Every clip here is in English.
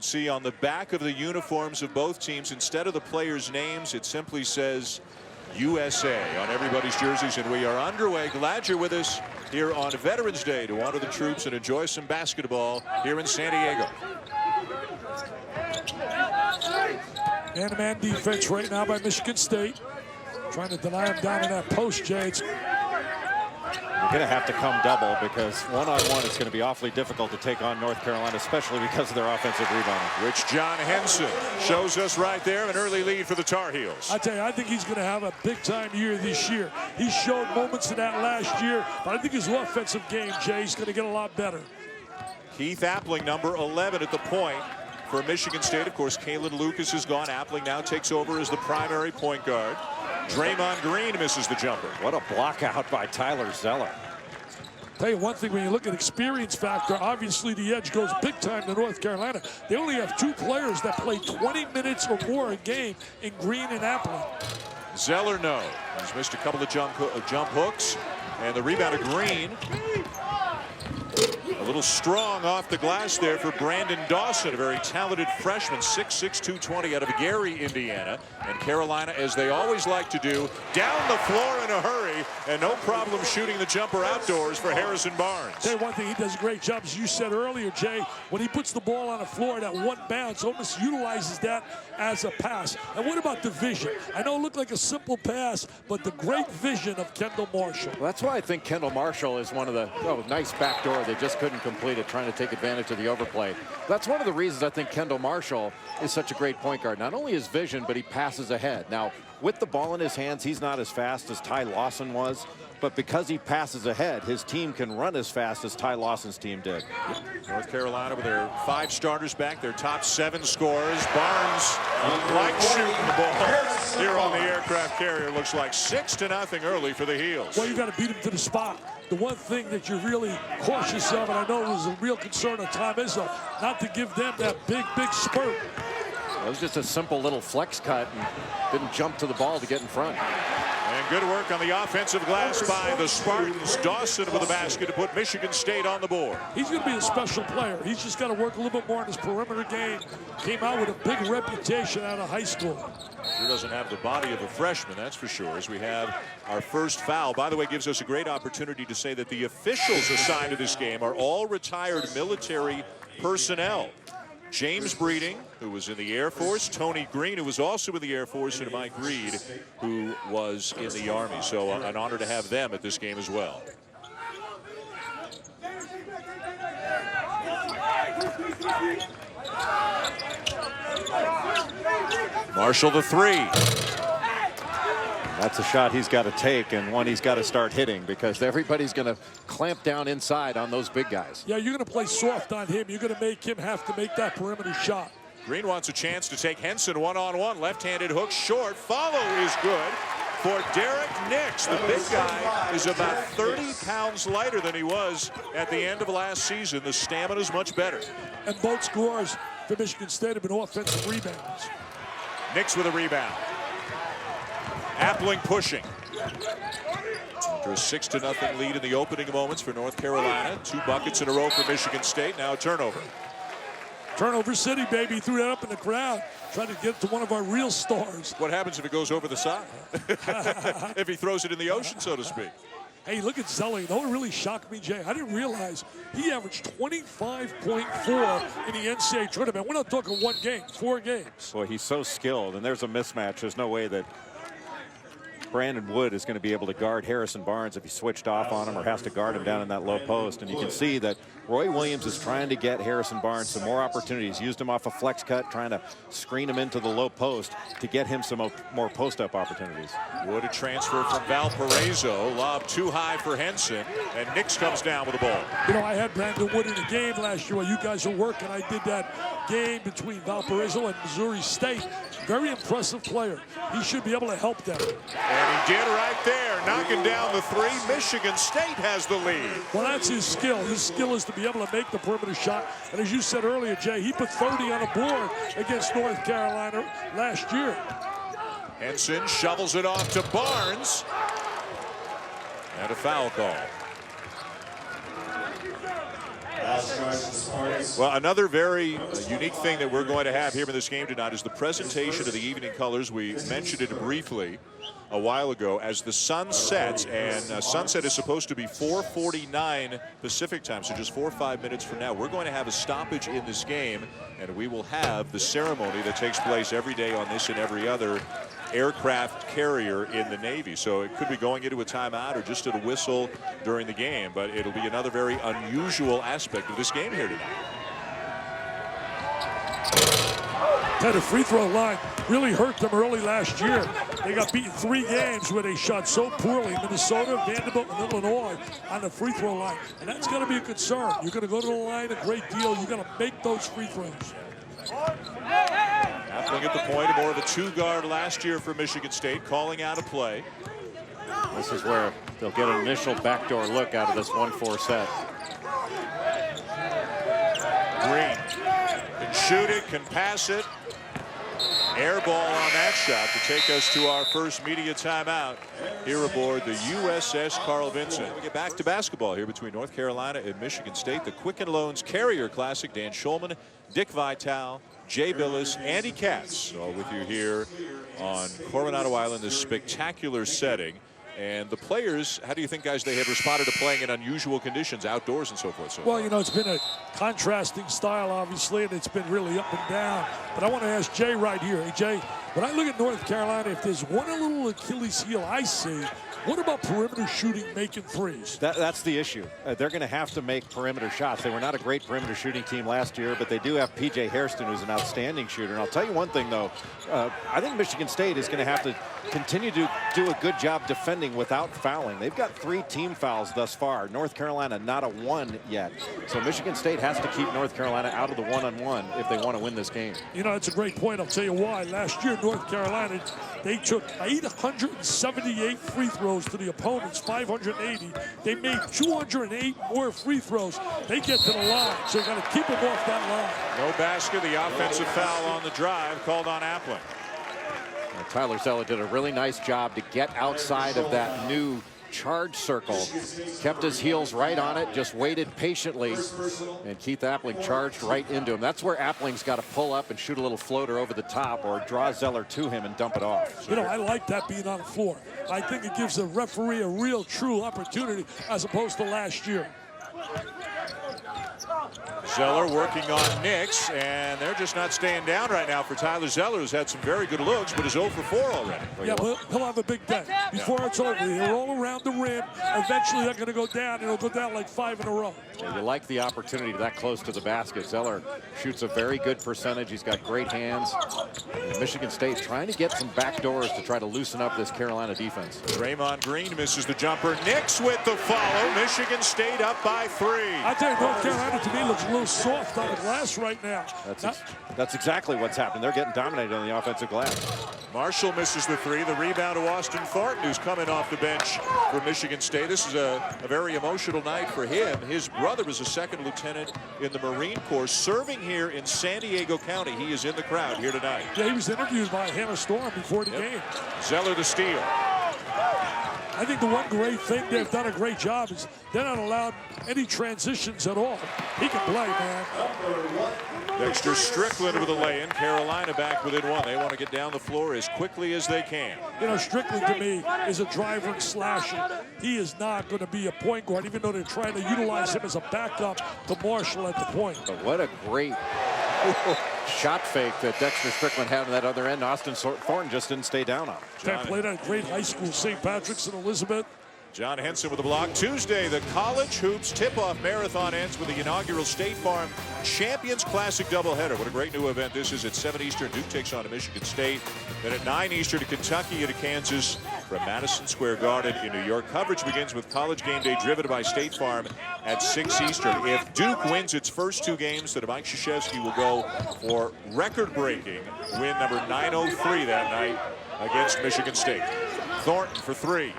see on the back of the uniforms of both teams, instead of the players' names, it simply says USA on everybody's jerseys. And we are underway. Glad you're with us here on Veterans Day to honor the troops and enjoy some basketball here in San Diego. Man-to-man defense right now by Michigan State. Trying to deny him down in that post, Jay. You're going to have to come double because one-on-one is going to be awfully difficult to take on North Carolina, especially because of their offensive rebounding. Which John Henson shows us right there, an early lead for the Tar Heels. I tell you, I think he's going to have a big-time year this year. He showed moments of that last year, but I think his offensive game, Jay, is going to get a lot better. Keith Appling, number 11 at the point for Michigan State. Of course, Kalen Lucas is gone. Appling now takes over as the primary point guard. Draymond Green misses the jumper. What a block out by Tyler Zeller. Tell you one thing, when you look at experience factor, obviously the edge goes big time to North Carolina. They only have 2 players that play 20 minutes or more a game in Green and Appling. Zeller, no. He's missed a couple of jump hooks. And the rebound of Green. A little strong off the glass there for Brandon Dawson, a very talented freshman, 6'6", 220 out of Gary, Indiana. And Carolina, as they always like to do, down the floor in a hurry, and no problem shooting the jumper outdoors for Harrison Barnes. Tell you one thing, he does a great job, as you said earlier, Jay, when he puts the ball on the floor, that one bounce, almost utilizes that as a pass. And what about the vision? I know it looked like a simple pass, but the great vision of Kendall Marshall. Well, that's why I think Kendall Marshall is one of the nice backdoor. They just couldn't complete it, trying to take advantage of the overplay. That's one of the reasons I think Kendall Marshall is such a great point guard. Not only his vision, but he passes ahead. Now, with the ball in his hands, he's not as fast as Ty Lawson was, but because he passes ahead, his team can run as fast as Ty Lawson's team did. North Carolina with their 5 starters back, their top 7 scorers. Barnes, like shooting the ball here on the aircraft carrier, looks like 6-0 early for the Heels. Well, you got to beat him to the spot. The one thing that you're really cautious of, and I know it was a real concern of Tom Izzo, not to give them that big spurt. It was just a simple little flex cut and didn't jump to the ball to get in front. And good work on the offensive glass by the Spartans. Dawson with the basket to put Michigan State on the board. He's going to be a special player. He's just got to work a little bit more on his perimeter game. Came out with a big reputation out of high school. Sure doesn't have the body of a freshman, that's for sure, as we have our first foul. By the way, gives us a great opportunity to say that the officials assigned to this game are all retired military personnel. James Breeding, who was in the Air Force, Tony Green, who was also in the Air Force, and Mike Reed, who was in the Army. So an honor to have them at this game as well. Marshall the 3. That's a shot he's got to take, and one he's got to start hitting, because everybody's going to clamp down inside on those big guys. Yeah, you're going to play soft on him. You're going to make him have to make that perimeter shot. Green wants a chance to take Henson one-on-one. Left-handed hook short. Follow is good for Derek Nix. The big guy is about 30 pounds lighter than he was at the end of last season. The stamina is much better. And both scores for Michigan State have been offensive rebounds. Nix with a rebound. Appling pushing. After a 6-0 lead in the opening moments for North Carolina. 2 buckets in a row for Michigan State. Now a turnover. Turnover city, baby. Threw that up in the crowd. Trying to get to one of our real stars. What happens if it goes over the side? If he throws it in the ocean, so to speak. Hey, look at Zeller. You know what really shocked me, Jay? I didn't realize he averaged 25.4 in the NCAA tournament. We're not talking 1 game, 4 games. Boy, he's so skilled, and there's a mismatch. There's no way that Brandon Wood is going to be able to guard Harrison Barnes if he switched off on him or has to guard him down in that low post. And you can see that Roy Williams is trying to get Harrison Barnes some more opportunities. Used him off a flex cut, trying to screen him into the low post to get him some more post-up opportunities. Wood a transfer from Valparaiso. Lob too high for Henson, and Nix comes down with the ball. You know, I had Brandon Wood in the game last year while you guys were working. I did that game between Valparaiso and Missouri State. Very impressive player. He should be able to help them. And he did right there, knocking down the 3. Michigan State has the lead. Well, that's his skill. His skill is to be able to make the perimeter shot. And as you said earlier, Jay, he put 30 on the board against North Carolina last year. Henson shovels it off to Barnes. And a foul call. Well, another very unique thing that we're going to have here in this game tonight is the presentation of the evening colors. We mentioned it briefly a while ago as the sun sets, and sunset is supposed to be 4:49 Pacific time, so just 4 or 5 minutes from now. We're going to have a stoppage in this game, and we will have the ceremony that takes place every day on this and every other aircraft carrier in the Navy. So it could be going into a timeout or just at a whistle during the game, but it'll be another very unusual aspect of this game here tonight. The free throw line really hurt them early last year. They got beaten 3 games where they shot so poorly. Minnesota, Vanderbilt, and Illinois on the free throw line. And that's going to be a concern. You're going to go to the line a great deal. You're going to make those free throws. Appling at the point, more of a 2-guard last year for Michigan State, calling out a play. This is where they'll get an initial backdoor look out of this 1-4 set. Green can shoot it, can pass it. Air ball on that shot to take us to our first media timeout here aboard the USS Carl Vinson. We get back to basketball here between North Carolina and Michigan State. The Quicken Loans Carrier Classic. Dan Shulman, Dick Vitale, Jay Billis, Andy Katz, all with you here on Coronado Island, this spectacular setting. And the players, how do you think, guys, they have responded to playing in unusual conditions, outdoors and so forth? So well, you know, it's been a contrasting style, obviously, and it's been really up and down. But I want to ask Jay right here. Hey, Jay, when I look at North Carolina, if there's one little Achilles heel I see, what about perimeter shooting, making threes? That's the issue. They're going to have to make perimeter shots. They were not a great perimeter shooting team last year, but they do have P.J. Hairston, who's an outstanding shooter. And I'll tell you one thing, though. I think Michigan State is going to have to continue to do a good job defending without fouling. They've got 3 team fouls thus far. North Carolina, not a 1 yet. So Michigan State has to keep North Carolina out of the one-on-one if they want to win this game. You know, it's a great point. I'll tell you why. Last year, North Carolina, they took 878 free throws to the opponent's 580. They made 208 more free throws. They get to the line, so you got to keep them off that line. No basket. The offensive foul on the drive called on Appling. Tyler Zeller did a really nice job to get outside of that new charge circle. Kept his heels right on it, just waited patiently, and Keith Appling charged right into him. That's where Appling's got to pull up and shoot a little floater over the top or draw Zeller to him and dump it off. You know, I like that being on the floor. I think it gives the referee a real, true opportunity as opposed to last year. Zeller working on Nix, and they're just not staying down right now for Tyler Zeller, who's had some very good looks, but is 0 for 4 already. Yeah, but he'll have a big day. Before it's over, he'll roll around the rim. Eventually, they're going to go down, and it'll go down like 5 in a row. You like the opportunity that close to the basket. Zeller shoots a very good percentage. He's got great hands. And Michigan State trying to get some backdoors to try to loosen up this Carolina defense. Draymond Green misses the jumper. Nix with the follow. Michigan State up by 3. I tell you, North Carolina to me looks a little soft on the glass right now. That's exactly what's happened. They're getting dominated on the offensive glass. Marshall misses the 3. The rebound to Austin Thornton, who's coming off the bench for Michigan State. This is a very emotional night for him. His brother was a 2nd lieutenant in the Marine Corps, serving here in San Diego County. He is in the crowd here tonight. Yeah, he was interviewed by Hannah Storm before the game. Zeller the steal. I think the one great thing they've done a great job is they're not allowed any transitions at all. He can play, man. Dexter Strickland with a lay-in. Carolina back within 1. They want to get down the floor as quickly as they can. You know, Strickland to me is a driver and slasher. He is not going to be a point guard, even though they're trying to utilize him as a backup to Marshall at the point. But what a great shot fake that Dexter Strickland had on that other end. Austin Thornton just didn't stay down on him. Played at a great high school, St. Patrick's and Elizabeth. John Henson with the block. Tuesday, the college hoops tip-off marathon ends with the inaugural State Farm Champions Classic doubleheader. What a great new event this is. At 7 Eastern, Duke takes on Michigan State. Then at 9 Eastern, Kentucky at Kansas from Madison Square Garden in New York. Coverage begins with College Game Day driven by State Farm at 6 Eastern. If Duke wins its first 2 games, then Mike Krzyzewski will go for record-breaking win number 903 that night against Michigan State. Thornton for 3.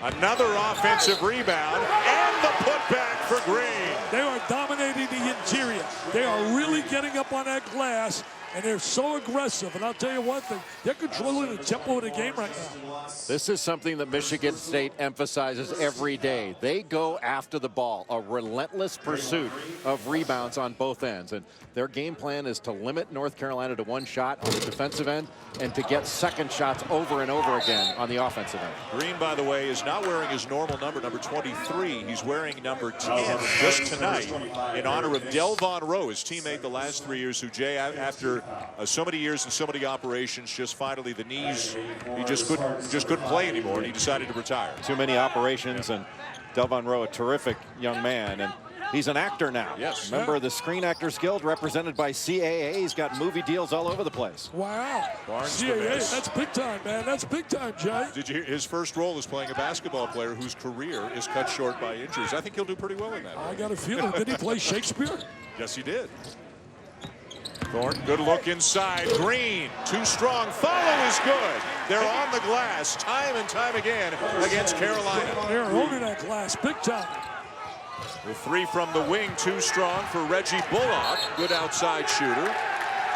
Another offensive rebound, and the putback for Green. They are dominating the interior. They are really getting up on that glass. and they're so aggressive. And I'll tell you one thing, they're controlling the tempo of the game right now. This is something that Michigan State emphasizes every day. They go after the ball, a relentless pursuit of rebounds on both ends. And their game plan is to limit North Carolina to one shot on the defensive end and to get second shots over and over again on the offensive end. Green, by the way, is not wearing his normal number 23. He's wearing number 10 just tonight in honor of Delvon Rowe, his teammate the last 3 years, who, Jay, after so many years and so many operations, just finally the knees, he just couldn't play anymore, and he decided to retire. Too many operations, and Delvon Rowe, a terrific young man, and he's an actor now. Yes. Member of the Screen Actors Guild, represented by CAA. He's got movie deals all over the place. Wow. Barnes CAA, that's big time, man. That's big time, Jay. Did you hear his first role is playing a basketball player whose career is cut short by injuries? I think he'll do pretty well in that. I got a feeling. Did he play Shakespeare? Yes, he did. Thornton, good look inside. Green, too strong. Follow is good. They're on the glass time and time again against Carolina. They're owning that glass big time. The three from the wing, too strong for Reggie Bullock. Good outside shooter.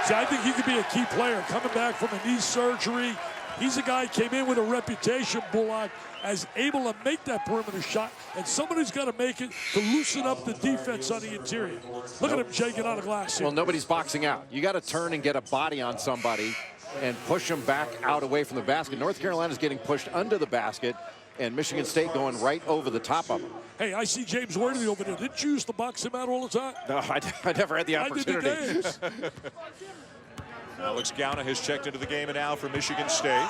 See, I think he could be a key player coming back from a knee surgery. He's a guy who came in with a reputation, Bullock, as able to make that perimeter shot, and somebody's got to make it to loosen up the defense on the interior. Look at him shaking out of glass here. Well, nobody's boxing out. You got to turn and get a body on somebody and push them back out away from the basket. North Carolina's getting pushed under the basket, and Michigan State going right over the top of them. Hey, I see James Worthy over there. Didn't you used to box him out all the time? No, I never had the opportunity. I did the games. Alex Gauna has checked into the game now for Michigan State.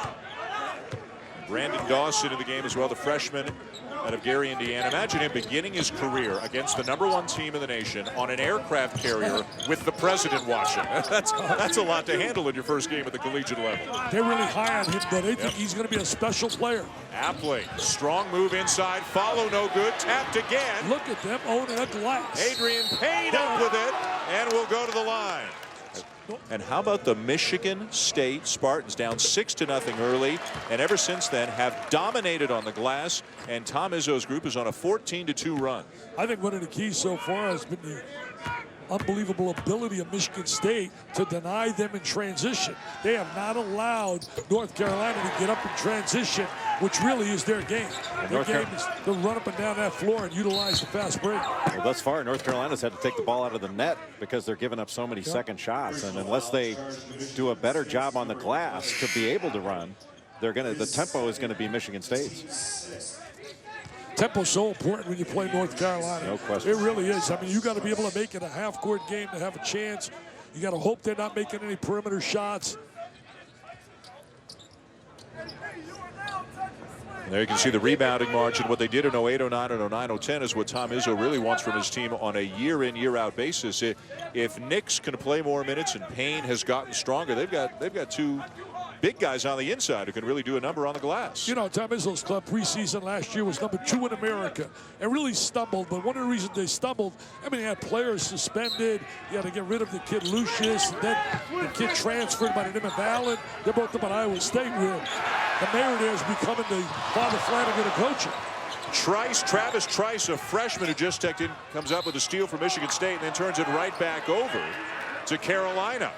Brandon Dawson in the game as well, the freshman out of Gary, Indiana. Imagine him beginning his career against the #1 team in the nation on an aircraft carrier with the president watching. That's a lot to handle in your first game at the collegiate level. They're really high on him, but they think he's going to be a special player. Appling, strong move inside, follow no good, tapped again. Look at them owning a glass. Adrian Payne up with it, and will go to the line. And how about the Michigan State Spartans, down 6-0 early, and ever since then have dominated on the glass, and Tom Izzo's group is on a 14-2 run. I think one of the keys so far has been the unbelievable ability of Michigan State to deny them in transition. They have not allowed North Carolina to get up in transition, which really is their game. Their game is to run up and down that floor and utilize the fast break. Well, thus far, North Carolina's had to take the ball out of the net because they're giving up so many second shots. And unless they do a better job on the glass to be able to run, the tempo is going to be Michigan State's. Tempo's so important when you play North Carolina. No question. It really is. I mean, you got to be able to make it a half-court game to have a chance. You got to hope they're not making any perimeter shots. And there you can see the rebounding margin. What they did in 08, 09, and 09, 010 is what Tom Izzo really wants from his team on a year-in, year-out basis. If Nix can play more minutes and Payne has gotten stronger, they've got two big guys on the inside who can really do a number on the glass. You know, Tom Izzo's club preseason last year was #2 in America and really stumbled. But one of the reasons they stumbled, I mean, they had players suspended. You had to get rid of the kid Lucius. And then the kid transferred by the name of Allen. They're both up at Iowa State with the mayor there is becoming the Father Flanagan of coaching. Travis Trice, a freshman who just checked in, comes up with a steal for Michigan State and then turns it right back over to Carolina.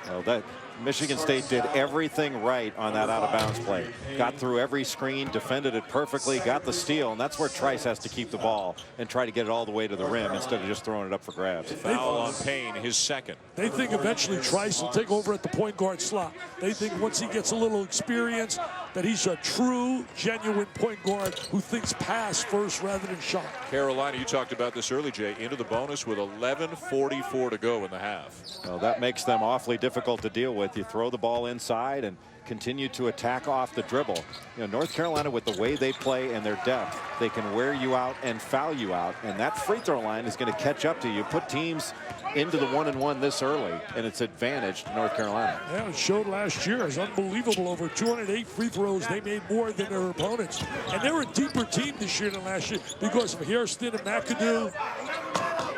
Well, Michigan State did everything right on that out-of-bounds play. Got through every screen, defended it perfectly, got the steal, and that's where Trice has to keep the ball and try to get it all the way to the rim instead of just throwing it up for grabs. Foul on Payne, his second. They think eventually Trice will take over at the point guard slot. They think once he gets a little experience that he's a true, genuine point guard who thinks pass first rather than shot. Carolina, you talked about this early, Jay, into the bonus with 11:44 to go in the half. Well, that makes them awfully difficult to deal with. You throw the ball inside and continue to attack off the dribble. You know, North Carolina, with the way they play and their depth, they can wear you out and foul you out, and that free throw line is going to catch up to you. Put teams into the 1-and-1 this early, and it's advantage to North Carolina. Yeah, it showed last year. It's unbelievable. Over 208 free throws. They made more than their opponents. And they're a deeper team this year than last year because of Hairston and McAdoo.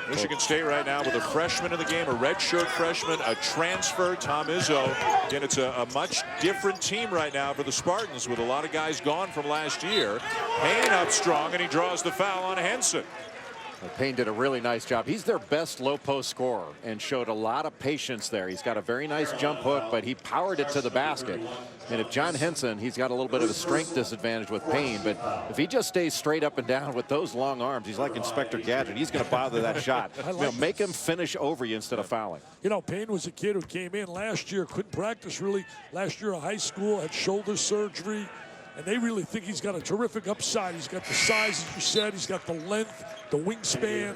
Michigan State right now with a freshman in the game, a redshirt freshman, a transfer, Tom Izzo. Again, it's a much different team right now for the Spartans with a lot of guys gone from last year. Payne up strong, and he draws the foul on Henson. Payne did a really nice job. He's their best low post scorer and showed a lot of patience there. He's got a very nice jump hook, but he powered it to the basket. And if John Henson, he's got a little bit of a strength disadvantage with Payne, but if he just stays straight up and down with those long arms, he's like Inspector Gadget. He's going to bother that shot. Make him finish over you instead of fouling. You know, Payne was a kid who came in last year, couldn't practice really. Last year in high school, had shoulder surgery. And they really think he's got a terrific upside. He's got the size, as you said. He's got the length, the wingspan.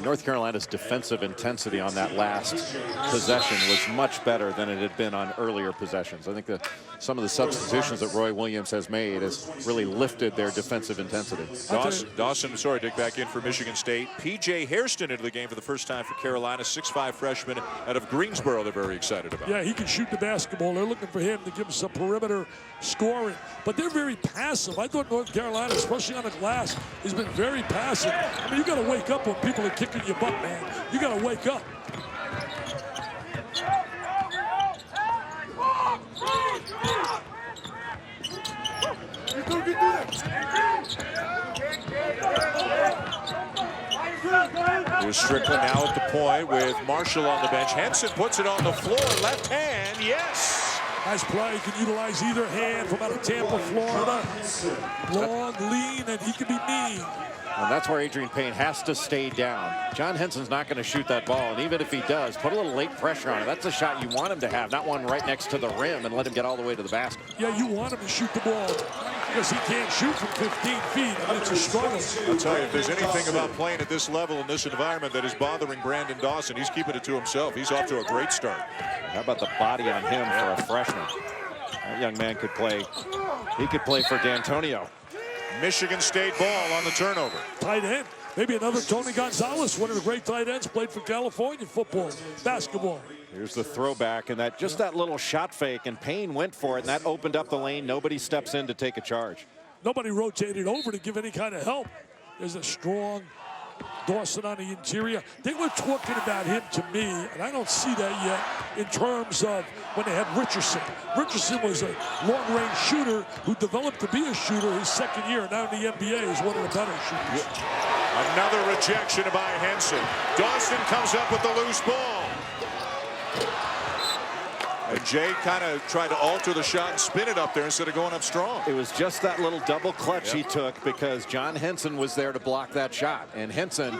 North Carolina's defensive intensity on that last possession was much better than it had been on earlier possessions. I think that some of the substitutions that Roy Williams has made has really lifted their defensive intensity. Dawson, sorry, Dick, back in for Michigan State. P.J. Hairston into the game for the first time for Carolina, 6'5" freshman out of Greensboro they're very excited about. Yeah, he can shoot the basketball. They're looking for him to give them some perimeter scoring. But they're very passive. I thought North Carolina, especially on the glass, has been very passive. I mean, you got to wake up when people are kicking your butt, man. You got to wake up. Here's Strickland now at the point with Marshall on the bench. Henson puts it on the floor, left hand, yes! Nice play. He can utilize either hand from out of Tampa, Florida. Long, lean, and he can be mean. And that's where Adrian Payne has to stay down. John Henson's not going to shoot that ball, and even if he does, put a little late pressure on it. That's a shot you want him to have, not one right next to the rim and let him get all the way to the basket. Yeah, you want him to shoot the ball because he can't shoot from 15 feet, and it's a struggle. I'll tell you, if there's anything about playing at this level in this environment that is bothering Brandon Dawson, he's keeping it to himself. He's off to a great start. How about the body on him for a freshman? That young man could play. He could play for D'Antonio. Michigan State ball on the turnover. Tight end. Maybe another Tony Gonzalez, one of the great tight ends, played for California football, basketball. Here's the throwback, and just that little shot fake, and Payne went for it, and that opened up the lane. Nobody steps in to take a charge. Nobody rotated over to give any kind of help. There's a strong Dawson on the interior. They were talking about him to me, and I don't see that yet in terms of when they had Richardson. Richardson was a long-range shooter who developed to be a shooter his second year. Now in the NBA is one of the better shooters. Another rejection by Henson. Dawson comes up with the loose ball. And Jay kind of tried to alter the shot and spin it up there instead of going up strong. It was just that little double clutch he took because John Henson was there to block that shot. And Henson,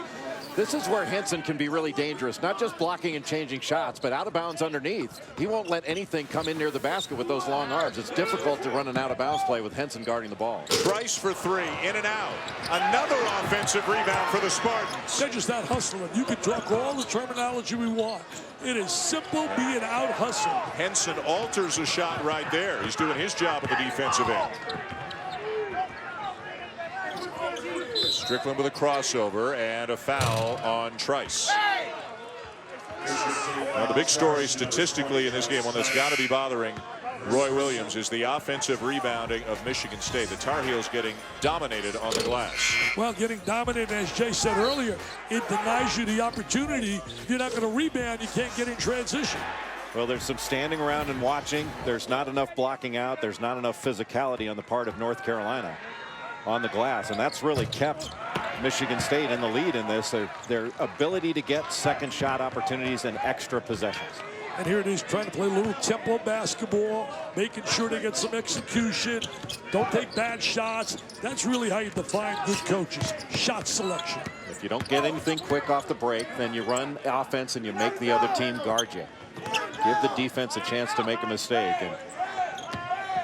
this is where Henson can be really dangerous. Not just blocking and changing shots, but out of bounds underneath. He won't let anything come in near the basket with those long arms. It's difficult to run an out of bounds play with Henson guarding the ball. Price for three, in and out. Another offensive rebound for the Spartans. They're just out hustling. You can talk all the terminology we want. It is simple being out hustled. Henson alters a shot right there. He's doing his job on the defensive end. Strickland with a crossover and a foul on Trice. Now the big story statistically in this game, one that's got to be bothering Roy Williams, is the offensive rebounding of Michigan State. The Tar Heels getting dominated on the glass. Well, getting dominated, as Jay said earlier, it denies you the opportunity. If you're not going to rebound, you can't get in transition. Well, there's some standing around and watching. There's not enough blocking out. There's not enough physicality on the part of North Carolina on the glass, and that's really kept Michigan State in the lead in this. Their ability to get second shot opportunities and extra possessions. And here it is, trying to play a little tempo basketball, making sure they get some execution, don't take bad shots. That's really how you define good coaches, shot selection. If you don't get anything quick off the break, then you run offense and you make the other team guard you. Give the defense a chance to make a mistake. And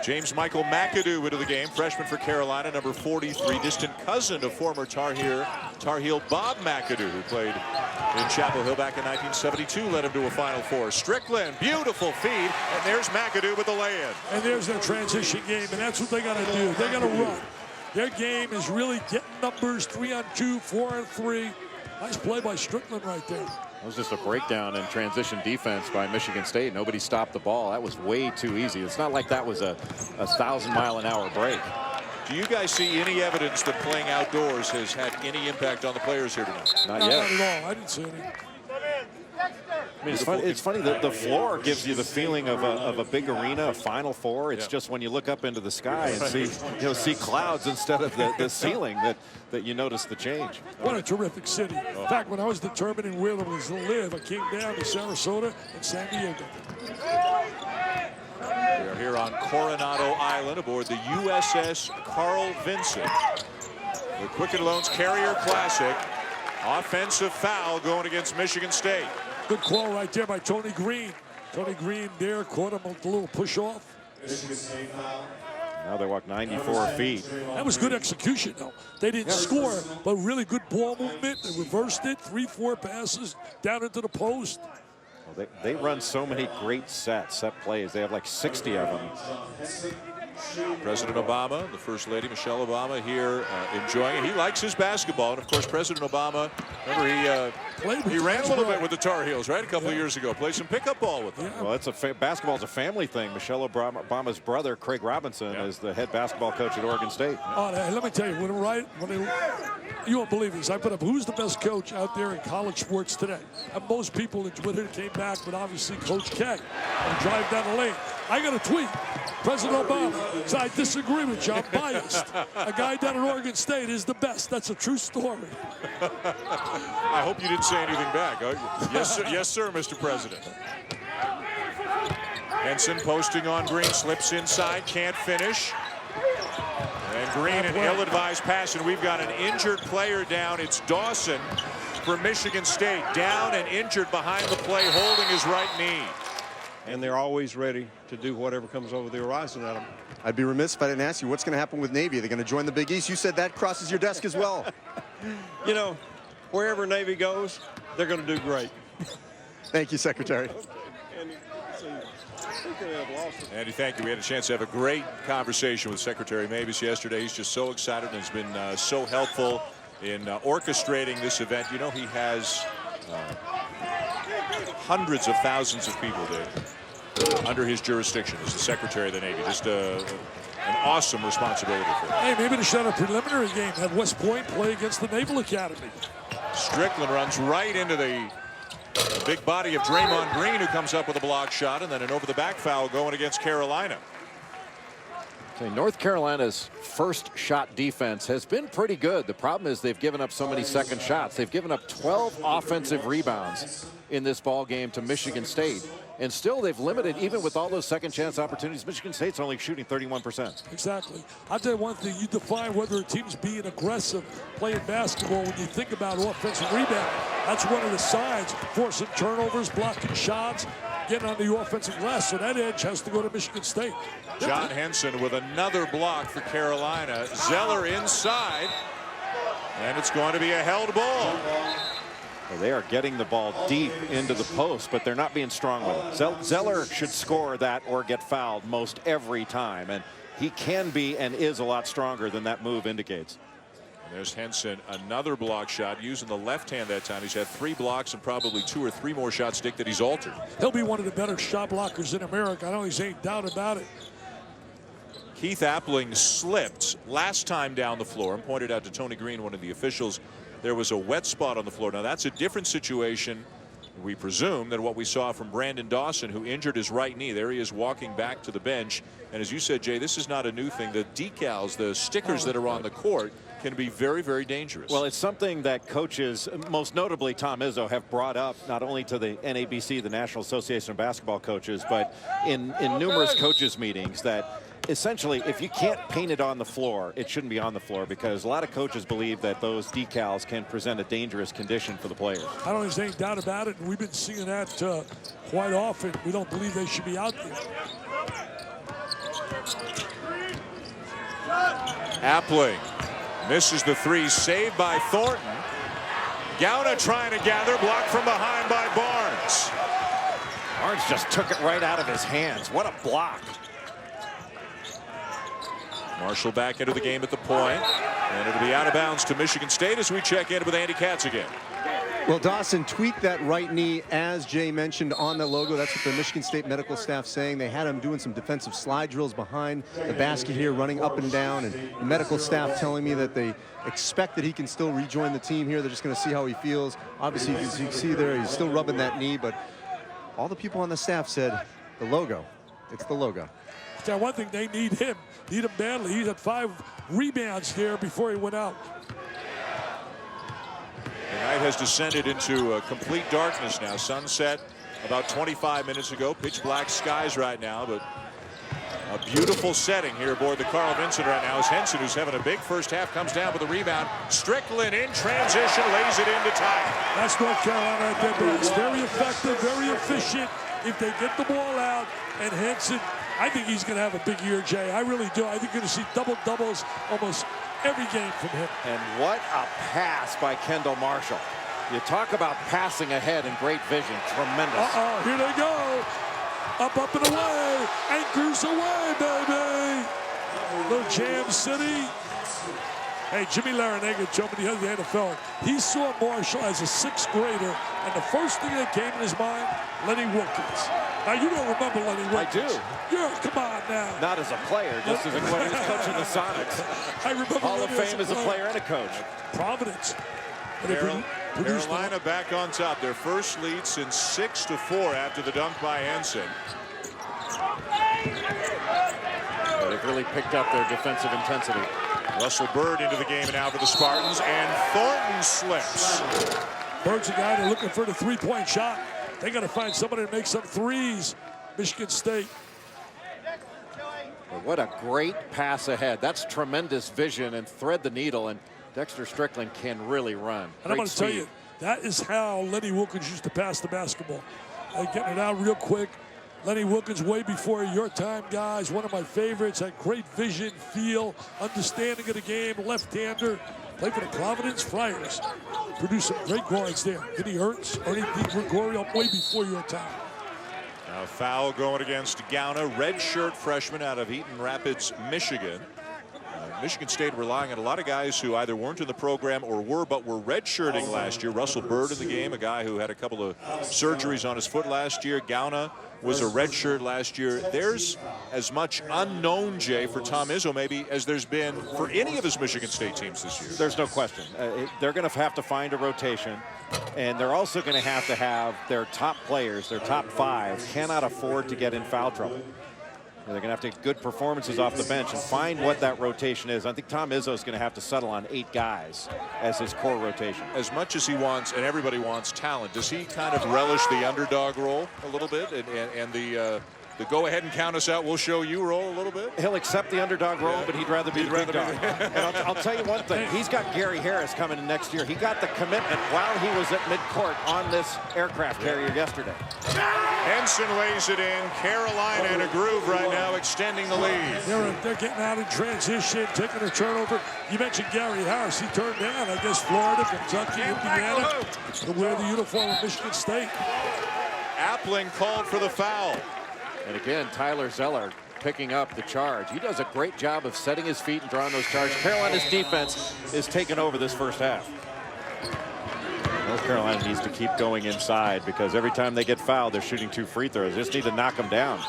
James Michael McAdoo into the game, freshman for Carolina, number 43, distant cousin of former Tar Heel Bob McAdoo, who played in Chapel Hill back in 1972, led him to a Final Four. Strickland, beautiful feed, and there's McAdoo with the lay-in. And there's their transition game, and that's what they got to do. They got to run. Their game is really getting numbers, 3-on-2, 4-on-3. Nice play by Strickland right there. That was just a breakdown in transition defense by Michigan State. Nobody stopped the ball. That was way too easy. It's not like that was a 1,000-mile-an-hour break. Do you guys see any evidence that playing outdoors has had any impact on the players here tonight? Not yet. Not at all. I didn't see any. mean, it's funny that the floor gives you the feeling of a big arena, a Final Four. It's just when you look up into the sky and see clouds instead of the ceiling that you notice the change. What a terrific city. In fact, when I was determining where I was going to live, I came down to Sarasota and San Diego. We are here on Coronado Island aboard the USS Carl Vinson. The Quicken Loans Carrier Classic. Offensive foul going against Michigan State. Good call right there by Tony Green. Tony Green there caught him with a little push off. Now they walk 94 feet. That was good execution, though. They didn't score, but really good ball movement. They reversed it, 3-4 passes down into the post. Well, they run so many great set plays. They have like 60 of them. President Obama, the First Lady Michelle Obama here enjoying it. He likes his basketball, and of course President Obama, remember he ran a little bit with the Tar Heels, right, a couple of years ago. Played some pickup ball with them. Well, basketball's a family thing. Michelle Obama's brother, Craig Robinson, is the head basketball coach at Oregon State. Oh, let me tell you, you won't believe this. I put up who's the best coach out there in college sports today. And most people in Twitter came back, but obviously Coach K. And drive down the lane. I got a tweet. President Obama says, I disagree with you. I'm biased. A guy down at Oregon State is the best. That's a true story. I hope you didn't say anything back. Yes, sir, Mr. President. Henson posting on Green, slips inside, can't finish. And Green, an ill-advised pass, and we've got an injured player down. It's Dawson for Michigan State, down and injured behind the play, holding his right knee. And they're always ready to do whatever comes over the horizon at them. I'd be remiss if I didn't ask you what's going to happen with Navy. They're going to join the Big East. You said that crosses your desk as well. You know, wherever Navy goes, they're going to do great. Thank you, Secretary. Andy, thank you. We had a chance to have a great conversation with Secretary Mavis yesterday. He's just so excited and has been so helpful in orchestrating this event. You know, he has hundreds of thousands of people there under his jurisdiction as the Secretary of the Navy. Just an awesome responsibility for him. Hey, maybe they should have a preliminary game. Have West Point play against the Naval Academy. Strickland runs right into the big body of Draymond Green, who comes up with a block shot, and then an over-the-back foul going against Carolina. Okay, North Carolina's first shot defense has been pretty good. The problem is they've given up so many second shots. They've given up 12 offensive rebounds in this ball game to Michigan State. And still they've limited, even with all those second chance opportunities, Michigan State's only shooting 31%. Exactly. I'll tell you one thing, you define whether a team's being aggressive playing basketball when you think about offensive rebound. That's one of the signs, forcing turnovers, blocking shots, getting on the offensive glass. So that edge has to go to Michigan State. John Henson with another block for Carolina. Zeller inside, and it's going to be a held ball. Well, they are getting the ball deep into the post, but they're not being strong with it. Zeller should score that or get fouled most every time, and he can be and is a lot stronger than that move indicates. And there's Henson, another block shot, using the left hand that time. He's had 3 blocks and probably 2 or 3 more shots, Dick, that he's altered. He'll be one of the better shot blockers in America. I know he's ain't doubt about it. Keith Appling slipped last time down the floor and pointed out to Tony Green, one of the officials, there was a wet spot on the floor. Now that's a different situation, we presume, than what we saw from Brandon Dawson, who injured his right knee. There he is walking back to the bench. And as you said, Jay, this is not a new thing. The decals, the stickers that are on the court can be very, very dangerous. Well, it's something that coaches, most notably Tom Izzo, have brought up not only to the NABC, the National Association of Basketball Coaches, but in numerous coaches meetings, that essentially, if you can't paint it on the floor, it shouldn't be on the floor, because a lot of coaches believe that those decals can present a dangerous condition for the players. I don't think there's any doubt about it, and we've been seeing that quite often. We don't believe they should be out there. Appling misses the 3, saved by Thornton. Gowda trying to gather, blocked from behind by Barnes. Barnes just took it right out of his hands. What a block. Marshall back into the game at the point, and it'll be out of bounds to Michigan State as we check in with Andy Katz again. Well, Dawson tweaked that right knee, as Jay mentioned, on the logo. That's what the Michigan State medical staff saying. They had him doing some defensive slide drills behind the basket here, running up and down, and the medical staff telling me that they expect that he can still rejoin the team here. They're just going to see how he feels. Obviously, as you can see there, he's still rubbing that knee, but all the people on the staff said, the logo. It's the logo. Tell one thing, they need him badly. He had 5 rebounds there before he went out. The night has descended into complete darkness now. Sunset about 25 minutes ago. Pitch black skies right now, but a beautiful setting here aboard the Carl Vincent right now as Henson, who's having a big first half, comes down with a rebound. Strickland in transition, lays it in to tie. That's North Carolina right there. It's very effective, very efficient. If they get the ball out, and Henson, I think he's going to have a big year, Jay. I really do. I think you're going to see double-doubles almost every game from him. And what a pass by Kendall Marshall. You talk about passing ahead and great vision. Tremendous. Here they go. Up and away. Anchors away, baby. Little Jam City. Hey, Jimmy Larinaga told me the other day on the phone, he saw Marshall as a 6th grader, and the first thing that came in his mind, Lenny Wilkins. Now, you don't remember Lenny Wilkins. I do. Come on now. Not as a player, just as a coach, coaching the Sonics. I remember Hall of Lenny Fame as a player and a coach. Providence. Carolina back on top. Their first lead since 6-4 after the dunk by Henson. They've really picked up their defensive intensity. Russell Bird into the game now for the Spartans, and Thornton slips. Bird's a guy they're looking for the 3-point shot. They got to find somebody to make some threes. Michigan State. What a great pass ahead. That's tremendous vision and thread the needle, and Dexter Strickland can really run. And I'm going to tell you, that is how Lenny Wilkins used to pass the basketball. Getting it out real quick. Lenny Wilkins, way before your time, guys. One of my favorites. Had great vision, feel, understanding of the game. Left-hander. Played for the Providence Friars. Produced some great guards there. Vinny Ertz, Ernie Gregorio, way before your time. Now foul going against Gauna, redshirt freshman out of Eaton Rapids, Michigan. Michigan State relying on a lot of guys who either weren't in the program or were redshirting last year. Russell Bird in the game, a guy who had a couple of surgeries on his foot last year. Gauna was a redshirt last year. There's as much unknown, Jay, for Tom Izzo maybe as there's been for any of his Michigan State teams this year. There's no question. They're going to have to find a rotation, and they're also going to have their top players, their top 5, cannot afford to get in foul trouble. They're going to have to get good performances off the bench and find what that rotation is. I think Tom Izzo is going to have to settle on 8 guys as his core rotation. As much as he wants, and everybody wants talent, does he kind of relish the underdog role a little bit and the go ahead and count us out, we'll show you role a little bit? He'll accept the underdog role, but he'd rather be the big dog. And I'll tell you one thing. He's got Gary Harris coming in next year. He got the commitment while he was at midcourt on this aircraft carrier yesterday. Henson lays it in. Carolina in a groove right now, extending the lead. They're getting out in transition, taking a turnover. You mentioned Gary Harris. He turned down, I guess, Florida, Kentucky, Indiana to wear the uniform of Michigan State. Appling called for the foul. And again, Tyler Zeller picking up the charge. He does a great job of setting his feet and drawing those charges. Carolina's defense is taking over this first half. North Carolina needs to keep going inside because every time they get fouled, they're shooting 2 free throws. They just need to knock them down.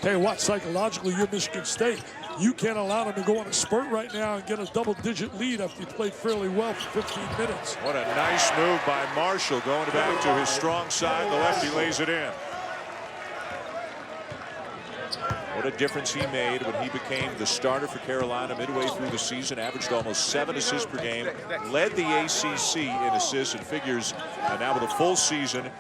Tell you what, psychologically, you're Michigan State. You can't allow them to go on a spurt right now and get a double-digit lead after you played fairly well for 15 minutes. What a nice move by Marshall, going back to his strong side. The lefty lays it in. What a difference he made when he became the starter for Carolina midway through the season. Averaged almost 7 assists per game. Led the ACC in assists and figures now with a full season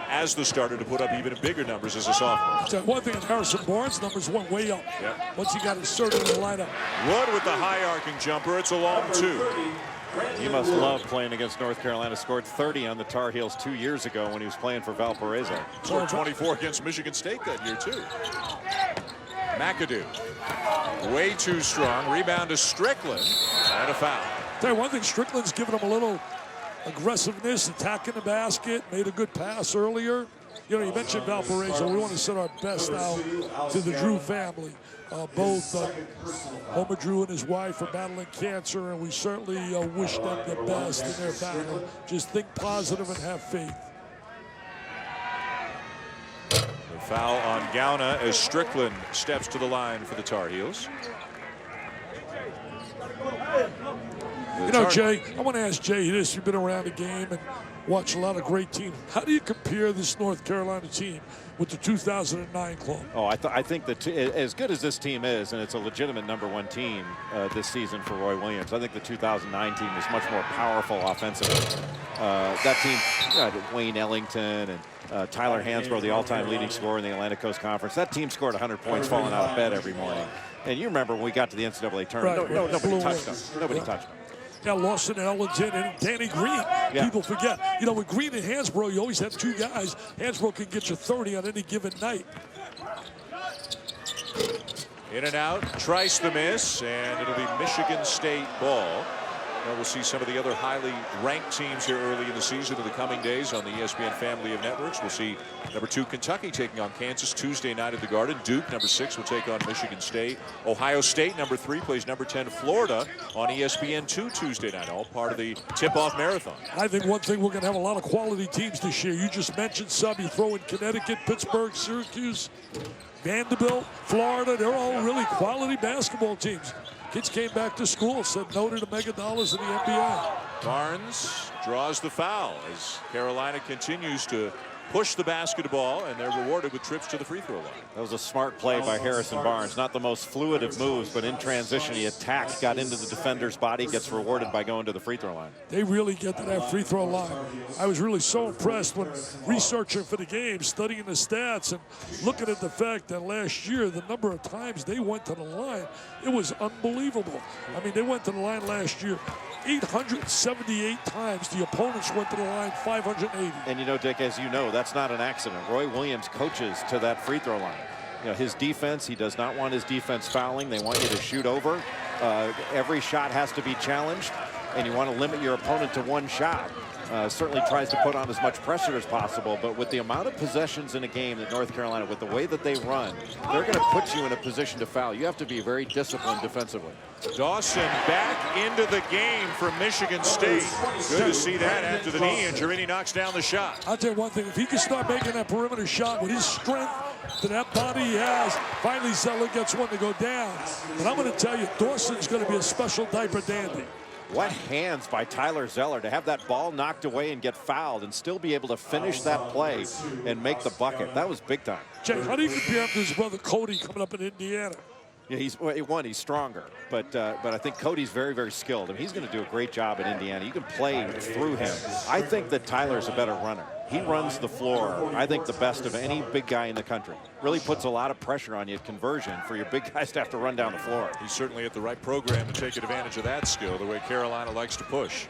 as the starter to put up even bigger numbers as a sophomore. So one thing, Harrison Barnes' numbers went way up. Yep. Once he got inserted in the lineup. Wood with the high arcing jumper. It's a long 2. He must love playing against North Carolina. Scored 30 on the Tar Heels 2 years ago when he was playing for Valparaiso. Scored 24 against Michigan State that year, too. McAdoo, way too strong. Rebound to Strickland, and a foul. Tell you one thing, Strickland's giving him a little aggressiveness, attacking the basket, made a good pass earlier. You know, you mentioned Valparaiso. We want to send our best out to the Drew family. Both Homer Drew and his wife are battling cancer, and we certainly wish them the best in their battle. Just think positive and have faith. Foul on Gauna as Strickland steps to the line for the Tar Heels. You know, Jay, I want to ask Jay this. You've been around the game, and watch a lot of great teams. How do you compare this North Carolina team with the 2009 club? Oh, I think that as good as this team is, and it's a legitimate #1 team this season for Roy Williams, I think the 2009 team was much more powerful offensively. That team, Wayne Ellington and Tyler Hansbrough, the all-time leading scorer in the Atlantic Coast Conference. That team scored 100 points falling out of bed every morning. And you remember when we got to the NCAA tournament, Right. nobody touched them. Nobody touched them. Yeah, Lawson Ellington and Danny Green. Yeah. People forget. You know, with Green and Hansbrough, you always have two guys. Hansbrough can get you 30 on any given night. In and out, Trice the miss, and it'll be Michigan State ball. Well, we'll see some of the other highly ranked teams here early in the season in the coming days on the ESPN family of networks. We'll see #2 Kentucky taking on Kansas Tuesday night at the Garden. Duke, #6, will take on Michigan State. Ohio State, #3, plays #10 Florida on ESPN2 Tuesday night. All part of the tip-off marathon. I think one thing, we're going to have a lot of quality teams this year. You just mentioned some. You throw in Connecticut, Pittsburgh, Syracuse, Vanderbilt, Florida. They're all really quality basketball teams. Kids came back to school, said no to the mega dollars in the NBA. Barnes draws the foul as Carolina continues to push the basketball, and they're rewarded with trips to the free throw line. That was a smart play by Harrison Barnes. Not the most fluid of moves, but in transition, he attacked, got into the defender's body, gets rewarded by going to the free throw line. They really get to that free throw line. I was really so impressed when researching for the game, studying the stats, and looking at the fact that last year, the number of times they went to the line, it was unbelievable. I mean, they went to the line last year 878 times. The opponents went to the line 580. And you know, Dick, as you know, that's not an accident. Roy Williams coaches to that free throw line. You know, his defense, he does not want his defense fouling. They want you to shoot over. Every shot has to be challenged, and you want to limit your opponent to one shot. Certainly tries to put on as much pressure as possible, but with the amount of possessions in a game that North Carolina, with the way that they run, they're going to put you in a position to foul. You have to be very disciplined defensively. Dawson back into the game for Michigan State. Good to see that after the knee injury, and he knocks down the shot. I'll tell you one thing, if he can start making that perimeter shot with his strength to that body he has, finally Zeller gets one to go down. But I'm going to tell you, Dawson's going to be a special diaper dandy. What hands by Tyler Zeller to have that ball knocked away and get fouled and still be able to finish that play and make the bucket. That was big time. Jay, how do you compare him to his brother Cody coming up in Indiana? Yeah, he's stronger, but I think Cody's very, very skilled. I mean, he's going to do a great job at Indiana. You can play through him. I think that Tyler's a better runner. He runs the floor, I think, the best of any big guy in the country. Really puts a lot of pressure on you at conversion for your big guys to have to run down the floor. He's certainly at the right program to take advantage of that skill, the way Carolina likes to push.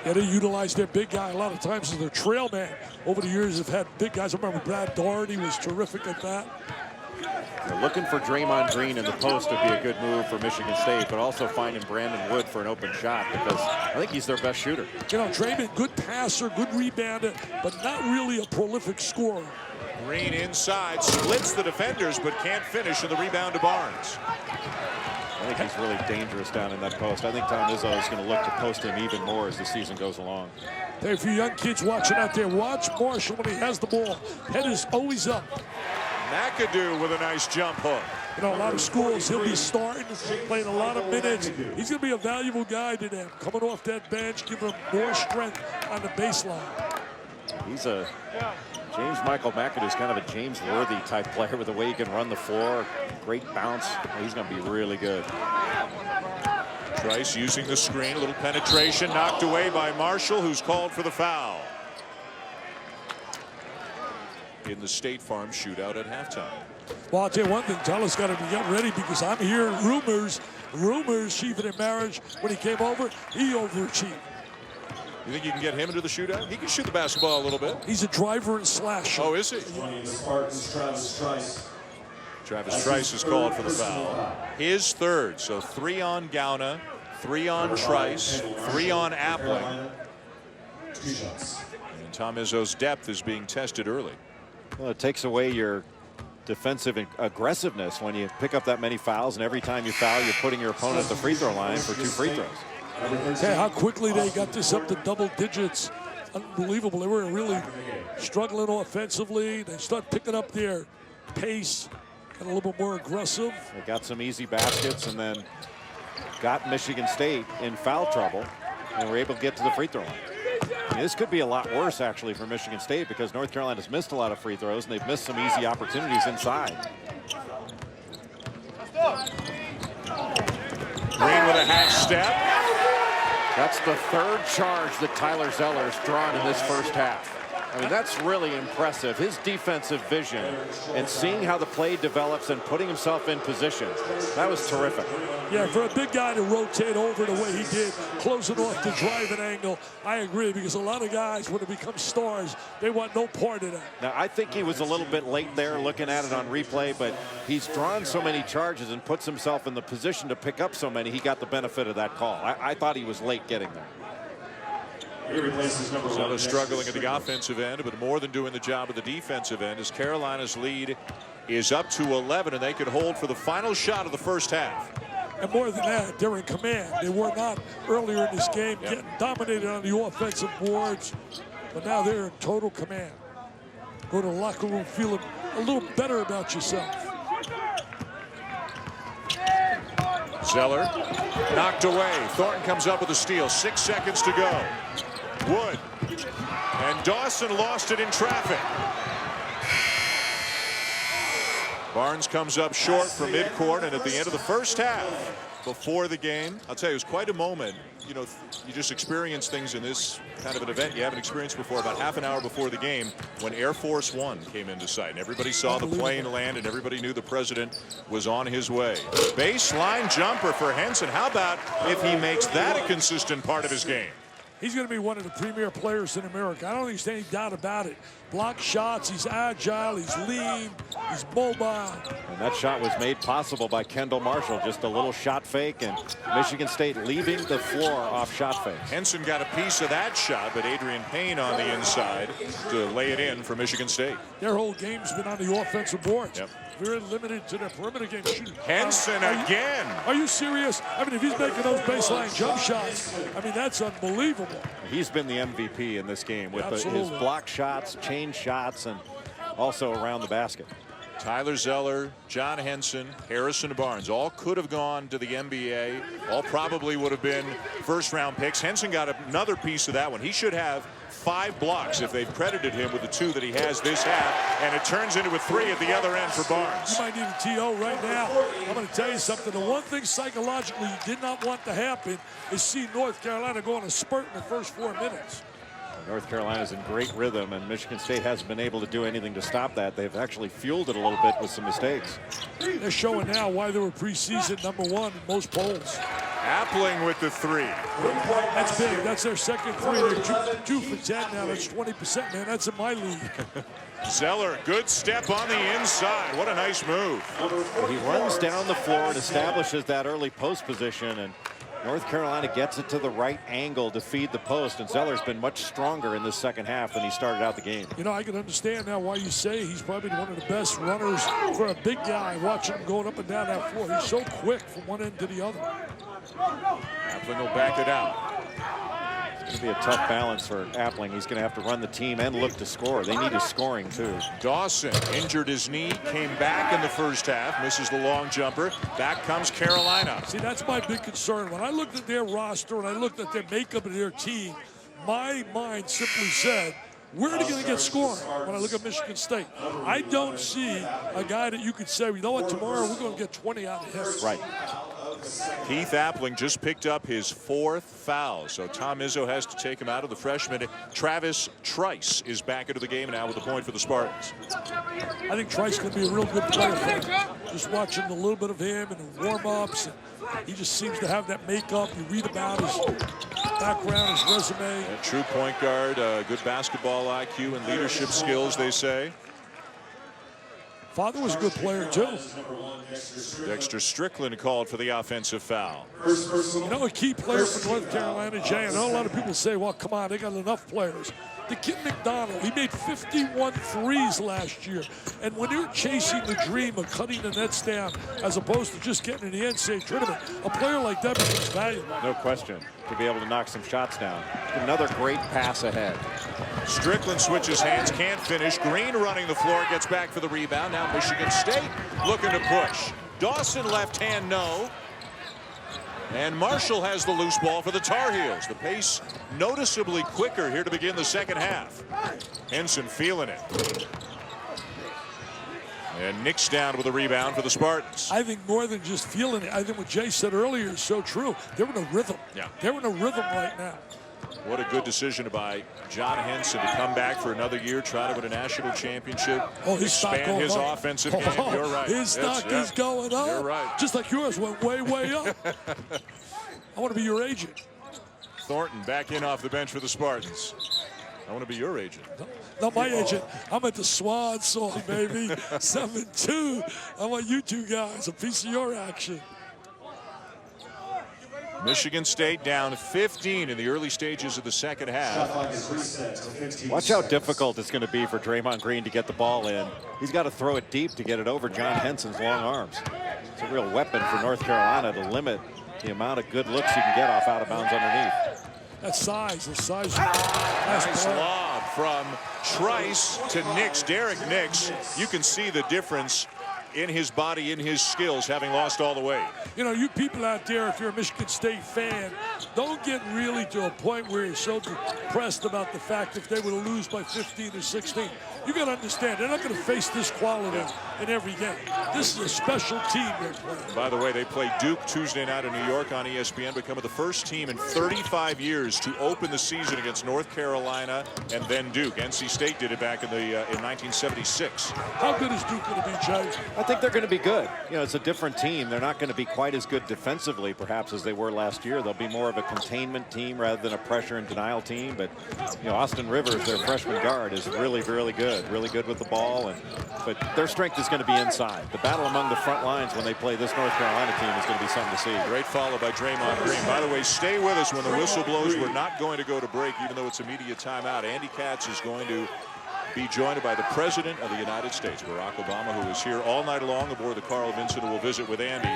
Yeah, they utilize their big guy a lot of times as their trail man. Over the years, they've had big guys. I remember Brad Doherty was terrific at that. They're looking for Draymond Green in the post would be a good move for Michigan State, but also finding Brandon Wood for an open shot because I think he's their best shooter. You know, Draymond, good passer, good rebounder, but not really a prolific scorer. Green inside, splits the defenders, but can't finish, and the rebound to Barnes. I think he's really dangerous down in that post. I think Tom Izzo is going to look to post him even more as the season goes along. Hey, for you young kids watching out there, watch Marshall when he has the ball. Head is always up. McAdoo with a nice jump hook. You know, a lot of schools, he'll be starting, playing a lot of minutes. He's going to be a valuable guy to them. Coming off that bench, giving him more strength on the baseline. He's a James Michael McAdoo's kind of a James Worthy type player with the way he can run the floor. Great bounce. He's going to be really good. Trice using the screen, a little penetration, knocked away by Marshall, who's called for the foul. In the State Farm shootout at halftime. Well, I'll tell you one thing, Tyler's got to be getting ready because I'm hearing rumors even in marriage when he came over, he overachieved. You think you can get him into the shootout? He can shoot the basketball a little bit. He's a driver and slasher. Oh, is he? Travis Trice is called for the foul. His third, so 3 on Gauna, 3 on Trice, 3 on Appling. And Tom Izzo's depth is being tested early. Well, it takes away your defensive aggressiveness when you pick up that many fouls, and every time you foul, you're putting your opponent at the free throw line for 2 free throws. Hey, how quickly they got this up to double digits. Unbelievable. They were really struggling offensively. They start picking up their pace, got a little bit more aggressive. They got some easy baskets and then got Michigan State in foul trouble and were able to get to the free throw line. This could be a lot worse, actually, for Michigan State because North Carolina's missed a lot of free throws, and they've missed some easy opportunities inside. Green with a half step. That's the third charge that Tyler Zeller's drawn in this first half. I mean, that's really impressive. His defensive vision and seeing how the play develops and putting himself in position. That was terrific. Yeah, for a big guy to rotate over the way he did, closing off the driving angle, I agree, because a lot of guys, when they become stars, they want no part of that. Now, I think he was a little bit late there looking at it on replay, but he's drawn so many charges and puts himself in the position to pick up so many, he got the benefit of that call. I thought he was late getting there. Zeller struggling at the offensive end, but more than doing the job at the defensive end, as Carolina's lead is up to 11, and they could hold for the final shot of the first half. And more than that, they're in command. They were not earlier in this game getting dominated on the offensive boards, but now they're in total command. Go to the locker room feeling a little better about yourself. Zeller knocked away. Thornton comes up with a steal. 6 seconds to go. Wood. And Dawson lost it in traffic. Barnes comes up short from midcourt, and at the end of the first half, before the game, I'll tell you, it was quite a moment. You know, you just experience things in this kind of an event you haven't experienced before. About half an hour before the game, when Air Force One came into sight, and everybody saw the plane land, and everybody knew the president was on his way. Baseline jumper for Henson. How about if he makes that a consistent part of his game? He's going to be one of the premier players in America. I don't think there's any doubt about it. Block shots, he's agile, he's lean, he's mobile. And that shot was made possible by Kendall Marshall. Just a little shot fake, and Michigan State leaving the floor off shot fake. Henson got a piece of that shot, but Adrian Payne on the inside to lay it in for Michigan State. Their whole game's been on the offensive boards. Yep. Very limited to their perimeter game shooting. Henson again. Are you serious? I mean, if he's making those baseline jump shots, I mean, that's unbelievable. He's been the MVP in this game with his block shots, chain shots, and also around the basket. Tyler Zeller, John Henson, Harrison Barnes, all could have gone to the NBA. All probably would have been first-round picks. Henson got another piece of that one. He should have 5 blocks if they've credited him with the 2 that he has this half, and it turns into a 3 at the other end for Barnes. You might need a TO right now. I'm going to tell you something. The one thing psychologically you did not want to happen is see North Carolina go on a spurt in the first 4 minutes. North Carolina's in great rhythm, and Michigan State hasn't been able to do anything to stop that. They've actually fueled it a little bit with some mistakes. They're showing now why they were preseason #1 in most polls. Appling with the 3. That's big. That's their second 3. They're 2 for 10 now. That's 20%, man. That's in my league. Zeller, good step on the inside. What a nice move. He runs down the floor and establishes that early post position, and North Carolina gets it to the right angle to feed the post, and Zeller's been much stronger in this second half than he started out the game. You know, I can understand now why you say he's probably one of the best runners for a big guy, watching him going up and down that floor. He's so quick from one end to the other. Appling will back it out. It's going to be a tough balance for Appling. He's going to have to run the team and look to score. They need his scoring, too. Dawson injured his knee, came back in the first half, misses the long jumper. Back comes Carolina. See, that's my big concern. When I looked at their roster and I looked at their makeup of their team, my mind simply said, where are they going to get scoring when I look at Michigan State? I don't see a guy that you could say, you know what, tomorrow we're going to get 20 out of him. Right. Keith Appling just picked up his 4th foul, so Tom Izzo has to take him out of the freshman. Travis Trice is back into the game now with the point for the Spartans. I think Trice can be a real good player for him. Just watching a little bit of him and the warm-ups, he just seems to have that makeup. You read about his background, his resume. A true point guard, good basketball IQ and leadership skills, they say. Father was a good player, too. Dexter Strickland called for the offensive foul. You know, a key player for North Carolina, Jay, I know a lot of people say, well, come on, they got enough players. The kid McDonald, he made 51 threes last year. And when you're chasing the dream of cutting the nets down as opposed to just getting in the NCAA tournament, a player like that becomes valuable. No question. To be able to knock some shots down. Another great pass ahead. Strickland switches hands, can't finish. Green running the floor, gets back for the rebound. Now Michigan State looking to push. Dawson left hand, no. And Marshall has the loose ball for the Tar Heels. The pace noticeably quicker here to begin the second half. Henson feeling it. And Nick's down with a rebound for the Spartans. I think more than just feeling it, I think what Jay said earlier is so true. They're in a rhythm. Yeah. They're in a rhythm right now. What a good decision by John Henson to come back for another year, try to win a national championship, His stock expand his going up. offensive game. You're right. His stock is going up. You're right. Just like yours went way, way up. I want to be your agent. Thornton back in off the bench for the Spartans. I want to be your agent. Not my agent. I'm at the Swan song, baby. 7-2. I want you two guys a piece of your action. Michigan State down 15 in the early stages of the second half. Watch how difficult it's going to be for Draymond Green to get the ball in. He's got to throw it deep to get it over John Henson's long arms. It's a real weapon for North Carolina to limit the amount of good looks you can get off out of bounds underneath. That size, the size. Nice lob from Trice to Nix. Derek Nix, you can see the difference in his body, in his skills, having lost all the weight. You know, you people out there, if you're a Michigan State fan, don't get really to a point where you're so depressed about the fact if they were to lose by 15 or 16. You got to understand, they're not going to face this quality in every game. This is a special team they're playing. By the way, they play Duke Tuesday night in New York on ESPN, becoming the first team in 35 years to open the season against North Carolina and then Duke. NC State did it back in 1976. How good is Duke going to be, Jay? I think they're going to be good. You know, it's a different team. They're not going to be quite as good defensively, perhaps, as they were last year. They'll be more of a containment team rather than a pressure and denial team. But, you know, Austin Rivers, their freshman guard, is really, really good with the ball. But their strength is going to be inside. The battle among the front lines when they play this North Carolina team is going to be something to see. Great follow by Draymond Green. By the way, stay with us when the whistle blows. We're not going to go to break, even though it's a media timeout. Andy Katz is going to be joined by the President of the United States, Barack Obama, who is here all night long aboard the Carl Vinson, who will visit with Andy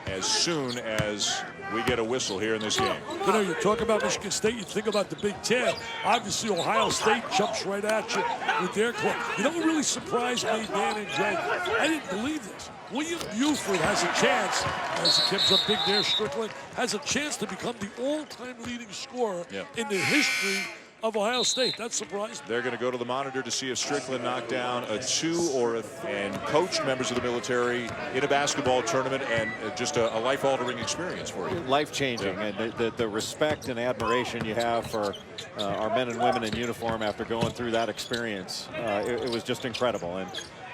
as soon as we get a whistle here in this game. You know, you talk about Michigan State, you think about the Big Ten. Obviously, Ohio State jumps right at you with their club. You know what really surprised me, Dan and Jay? I didn't believe this. William Buford has a chance, as he comes up big there, Strickland, has a chance to become the all-time leading scorer in the history of Ohio State. That surprised me. They're going to go to the monitor to see if Strickland knocked down a 2 or a and coached members of the military in a basketball tournament, and just a life-altering experience for you. Life-changing, and the respect and admiration you have for our men and women in uniform after going through that experience. It was just incredible. And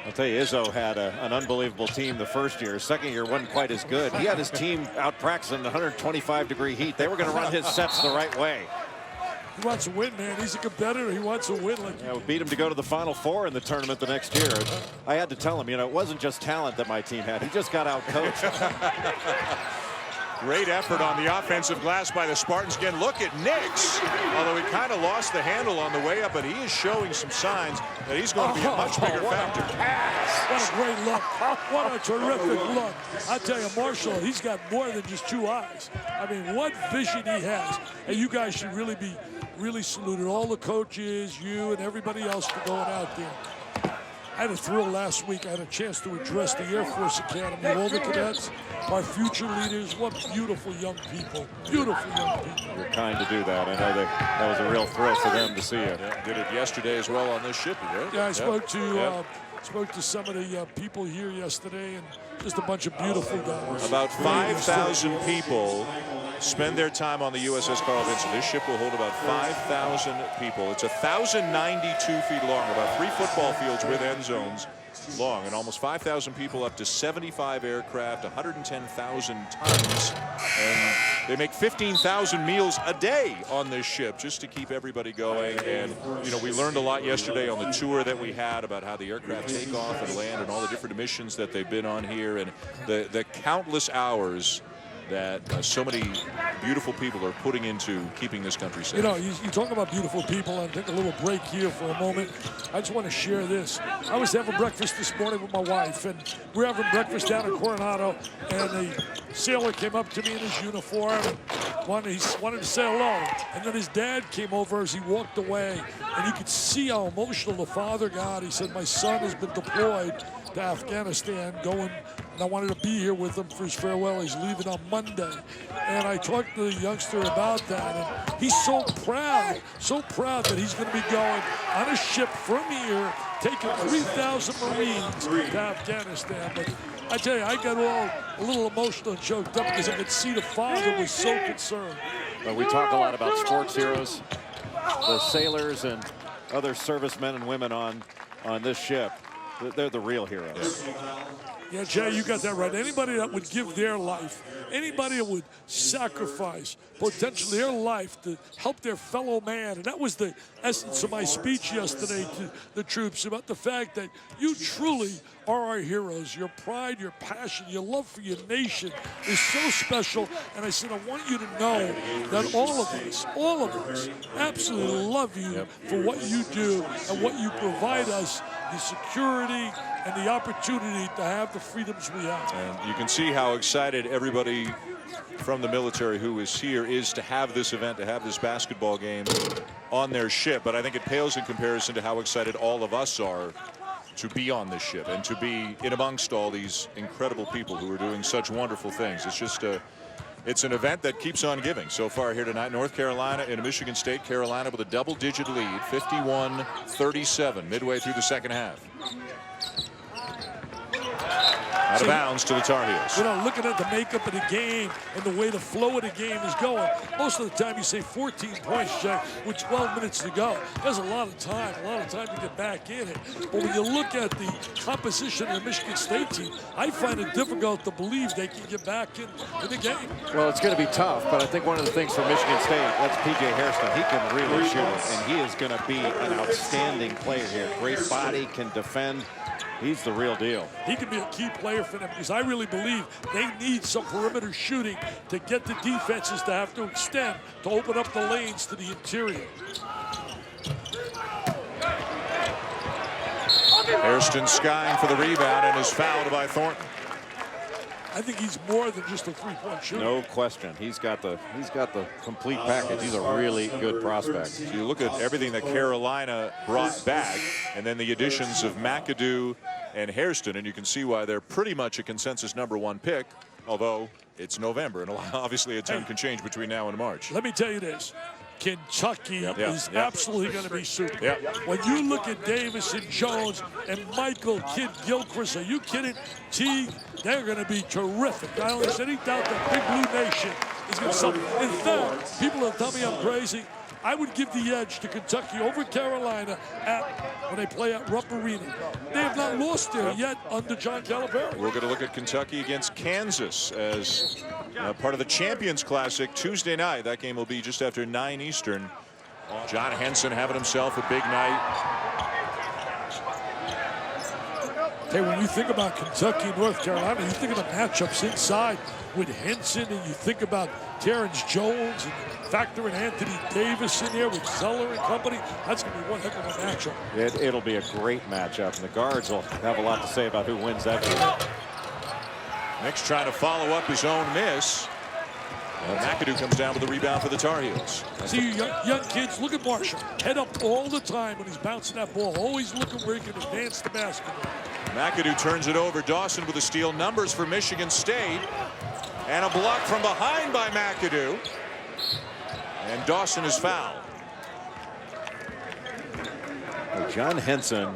I'll tell you, Izzo had an unbelievable team the first year. Second year wasn't quite as good. He had his team out practicing in 125-degree heat. They were going to run his sets the right way. He wants to win, man. He's a competitor. He wants to win. We beat him to go to the Final Four in the tournament the next year. I had to tell him, you know, it wasn't just talent that my team had. He just got out-coached. Great effort on the offensive glass by the Spartans. Again, look at Nix. Although he kind of lost the handle on the way up, but he is showing some signs that he's going to be a much bigger factor. What a great look. What a terrific look. I tell you, Marshall, he's got more than just 2 eyes. I mean, what vision he has. And you guys should really be saluted. All the coaches, you, and everybody else for going out there. I had a thrill last week. I had a chance to address the Air Force Academy, all the cadets, our future leaders. What beautiful young people. Beautiful young people. You're kind to do that. I know that was a real thrill for them to see it. Yeah, did it yesterday as well on this ship, right? Yeah, I spoke to some of the people here yesterday, and just a bunch of beautiful guys. About 5,000 people spend their time on the USS Carl Vinson. This ship will hold about 5,000 people. It's 1,092 feet long, about 3 football fields with end zones long, and almost 5,000 people, up to 75 aircraft, 110,000 tons, and they make 15,000 meals a day on this ship just to keep everybody going. And you know, we learned a lot yesterday on the tour that we had about how the aircraft take off and land and all the different missions that they've been on here, and the countless hours that so many beautiful people are putting into keeping this country safe. You know, you talk about beautiful people, and take a little break here for a moment. I just want to share this. I was having breakfast this morning with my wife, and we were having breakfast down in Coronado, and a sailor came up to me in his uniform and wanted to say hello. And then his dad came over as he walked away, and you could see how emotional the father got. He said, "My son has been deployed to Afghanistan, going and I wanted to be here with him for his farewell. He's leaving on Monday. And I talked to the youngster about that, and he's so proud that he's going to be going on a ship from here, taking 3,000 Marines to Afghanistan. But I tell you, I got a little emotional and choked up because I could see the father was so concerned. Well, we talk a lot about sports heroes, the sailors and other servicemen and women on this ship. They're the real heroes. Yeah, Jay, you got that right. Anybody that would give their life, anybody that would sacrifice potentially their life to help their fellow man. And that was the essence of my speech yesterday to the troops, about the fact that you truly are our heroes. Your pride, your passion, your love for your nation is so special. And I said, I want you to know that all of us absolutely love you for what you do and what you provide us, the security and the opportunity to have the freedoms we have. And you can see how excited everybody from the military who is here is to have this event, to have this basketball game on their ship. But I think it pales in comparison to how excited all of us are to be on this ship and to be in amongst all these incredible people who are doing such wonderful things. It's just it's an event that keeps on giving. So far here tonight, North Carolina and Michigan State. Carolina with a double-digit lead, 51-37, midway through the second half. Out of bounds to the Tar Heels. You know, looking at the makeup of the game and the way the flow of the game is going, most of the time you say 14 points, Jack, with 12 minutes to go. There's a lot of time to get back in it. But when you look at the composition of the Michigan State team, I find it difficult to believe they can get back in the game. Well, it's going to be tough, but I think one of the things for Michigan State, that's P.J. Hairston. He can really shoot it, and he is going to be an outstanding player here. Great body, can defend. He's the real deal. He can be a key player for them, because I really believe they need some perimeter shooting to get the defenses to have to extend, to open up the lanes to the interior. Hairston skying for the rebound and is fouled by Thornton. I think he's more than just a three-point shooter. No question. He's got the complete package. He's a really good prospect. So you look at everything that Carolina brought back, and then the additions of McAdoo and Hairston, and you can see why they're pretty much a consensus ¡1 pick, although it's November, and obviously a ton can change between now and March. Let me tell you this. Kentucky is absolutely going to be super. Yep. When you look at Davis and Jones and Michael Kidd-Gilchrist, are you kidding? Teague, they're going to be terrific. I don't have any doubt that Big Blue Nation is going to something. In fact, people will tell me I'm crazy. I would give the edge to Kentucky over Carolina when they play at Rupp Arena. They have not lost there yet under John Calipari. We're going to look at Kentucky against Kansas as part of the Champions Classic Tuesday night. That game will be just after 9 Eastern. John Henson having himself a big night. Hey, when you think about Kentucky and North Carolina, you think of the matchups inside with Henson, and you think about Terrence Jones, and factor in Anthony Davis in there with Zeller and company. That's going to be one heck of a matchup. It'll be a great matchup, and the guards will have a lot to say about who wins that game. Nick's trying to follow up his own miss. And McAdoo comes down with the rebound for the Tar Heels. See, young kids, look at Marshall. Head up all the time when he's bouncing that ball. Always looking where he can advance the basketball. McAdoo turns it over. Dawson with a steal. Numbers for Michigan State. And a block from behind by McAdoo. And Dawson is fouled. John Henson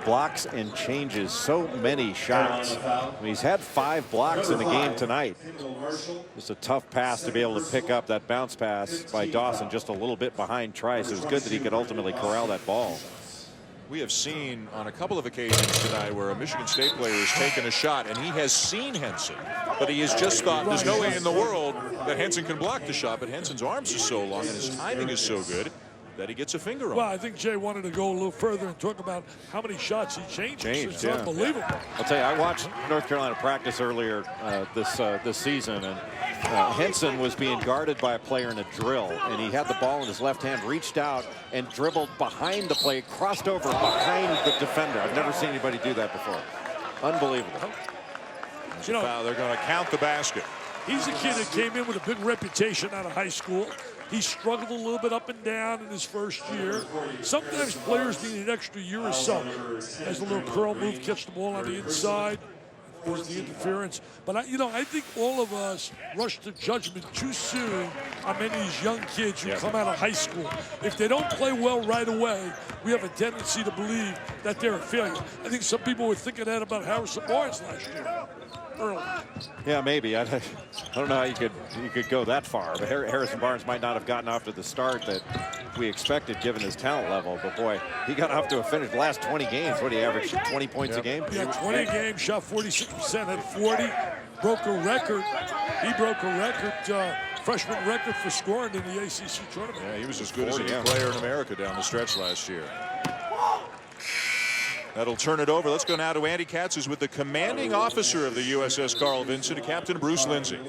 blocks and changes so many shots. I mean, he's had 5 blocks in the game tonight. Just a tough pass to be able to pick up that bounce pass by Dawson just a little bit behind Trice. It was good that he could ultimately corral that ball. We have seen on a couple of occasions tonight where a Michigan State player has taken a shot and he has seen Henson, but he has just thought there's no way in the world that Henson can block the shot. But Henson's arms are so long and his timing is so good that he gets a finger on. Well, I think Jay wanted to go a little further and talk about how many shots he changed. It's unbelievable. I'll tell you, I watched North Carolina practice earlier this season, and Henson was being guarded by a player in a drill, and he had the ball in his left hand, reached out and dribbled behind the play, crossed over behind the defender. I've never seen anybody do that before. Unbelievable. You know, foul. They're going to count the basket. He's a kid that came in with a big reputation out of high school. He struggled a little bit up and down in his first year. Sometimes players need an extra year or so. Has a little curl move, catch the ball on the inside. There's the interference. But, I think all of us rush to judgment too soon on many of these young kids who come out of high school. If they don't play well right away, we have a tendency to believe that they're a failure. I think some people were thinking that about Harrison Barnes last year. Early. Yeah, maybe. I don't know how you could go that far. But Harrison Barnes might not have gotten off to the start that we expected given his talent level. But boy, he got off to a finish. The last 20 games, what, he averaged 20 points a game? Yeah, 20 games, shot 46%, had 40, broke a record. He broke a record, freshman record for scoring in the ACC tournament. Yeah, he was as good as any player in America down the stretch last year. That'll turn it over. Let's go now to Andy Katz, who's with the commanding officer of the USS Carl Vinson, Captain Bruce Lindsay.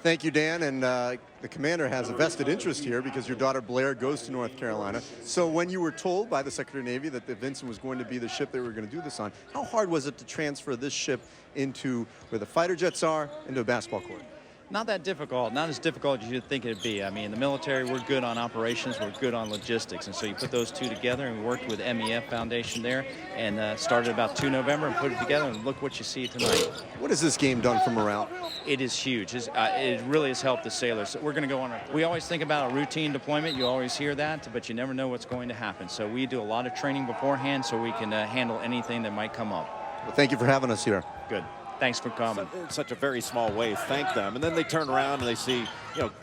Thank you, Dan. And the commander has a vested interest here because your daughter Blair goes to North Carolina. So when you were told by the Secretary of Navy that the Vinson was going to be the ship they were going to do this on, how hard was it to transfer this ship into where the fighter jets are, into a basketball court? Not that difficult, not as difficult as you'd think it'd be. I mean, in the military, we're good on operations, we're good on logistics. And so you put those two together, and we worked with MEF Foundation there and started about 2 November and put it together, and look what you see tonight. What has this game done for morale? It is huge. It really has helped the sailors. So we're going to go on. We always think about a routine deployment. You always hear that, but you never know what's going to happen. So we do a lot of training beforehand so we can handle anything that might come up. Well, thank you for having us here. Good. Thanks for coming. In such a very small way, thank them. And then they turn around and they see,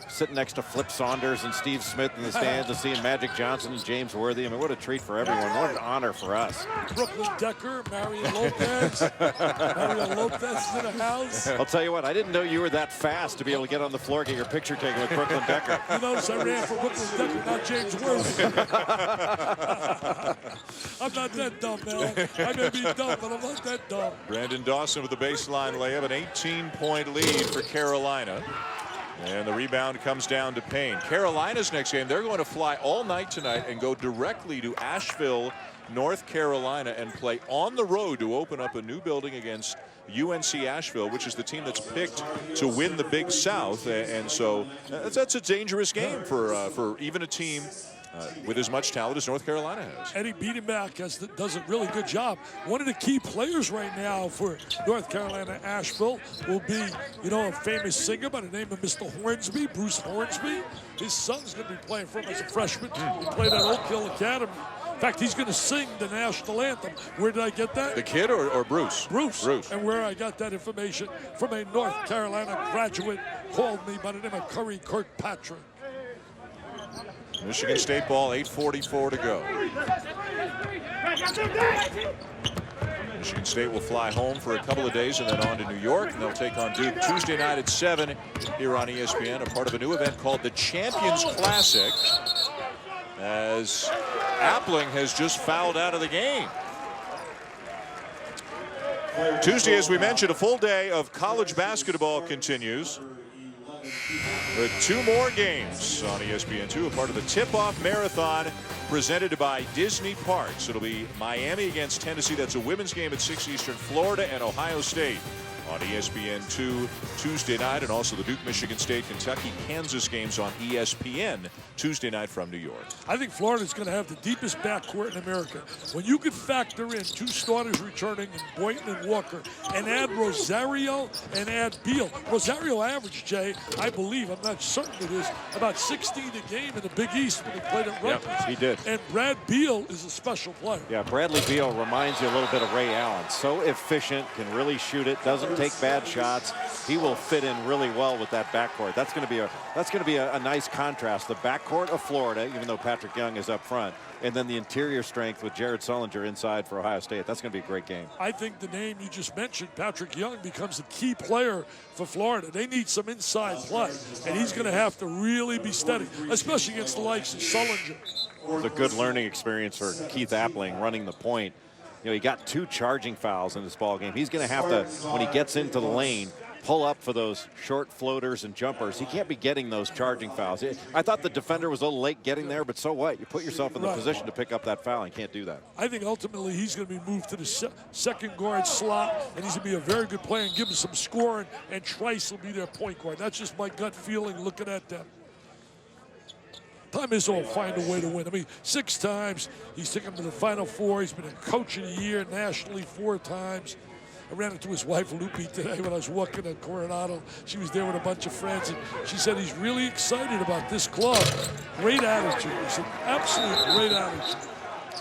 sitting next to Flip Saunders and Steve Smith in the stands and seeing Magic Johnson and James Worthy. I mean, what a treat for everyone. What an honor for us. Brooklyn Decker, Marion Lopez. Marion Lopez is in the house. I'll tell you what, I didn't know you were that fast to be able to get on the floor, get your picture taken with Brooklyn Decker. You notice I ran for Brooklyn Decker, not James Worthy. I'm not that dumb, man. I may be dumb, but I'm not that dumb. Brandon Dawson with the baseline layup, an 18-point lead for Carolina. And the rebound comes down to Payne. Carolina's next game, they're going to fly all night tonight and go directly to Asheville, North Carolina, and play on the road to open up a new building against UNC Asheville, which is the team that's picked to win the Big South. And so that's a dangerous game for even a team with as much talent as North Carolina has. Eddie Biedenbach does a really good job. One of the key players right now for North Carolina Asheville will be, a famous singer by the name of Mr. Hornsby, Bruce Hornsby. His son's going to be playing for him as a freshman. He played at Oak Hill Academy. In fact, he's going to sing the national anthem. Where did I get that? The kid or Bruce? Bruce. And where I got that information from a North Carolina graduate called me by the name of Curry Kirkpatrick. Michigan State ball, 8:44 to go. Michigan State will fly home for a couple of days and then on to New York, and they'll take on Duke Tuesday night at 7 here on ESPN, a part of a new event called the Champions Classic, as Appling has just fouled out of the game. Tuesday, as we mentioned, a full day of college basketball continues. With 2 more games on ESPN2, a part of the tip-off marathon presented by Disney Parks. It'll be Miami against Tennessee. That's a women's game at 6 Eastern. Florida and Ohio State on ESPN2 Tuesday night, and also the Duke, Michigan State, Kentucky, Kansas games on ESPN Tuesday night from New York. I think Florida's going to have the deepest backcourt in America. When you could factor in 2 starters returning in Boynton and Walker, and add Rosario and add Beal. Rosario averaged, Jay, I believe, I'm not certain it is, about 16 a game in the Big East when he played at Rutgers. Yep, he did. And Brad Beal is a special player. Yeah, Bradley Beal reminds you a little bit of Ray Allen. So efficient, can really shoot it, doesn't take bad shots. He will fit in really well with that backcourt. That's going to be a nice contrast. The backcourt of Florida, even though Patrick Young is up front, and then the interior strength with Jared Sullinger inside for Ohio State. That's going to be a great game. I think the name you just mentioned, Patrick Young, becomes a key player for Florida. They need some inside play, and he's going to have to really be steady, especially against the likes of Sullinger. It's a good learning experience for Keith Appling running the point. He got 2 charging fouls in this ball game. He's going to have to, when he gets into the lane, pull up for those short floaters and jumpers. He can't be getting those charging fouls. I thought the defender was a little late getting there, but so what? You put yourself in the position to pick up that foul, and you can't do that. I think ultimately he's going to be moved to the second guard slot, and he's going to be a very good player and give him some scoring, and Trice will be their point guard. That's just my gut feeling looking at them. Time is all find a way to win. I mean, 6 times he's taken them to the Final Four. He's been a coach of the year nationally 4 times. I ran into his wife, Lupe, today when I was walking in Coronado. She was there with a bunch of friends, and she said he's really excited about this club. Great attitude. It's an absolute great attitude.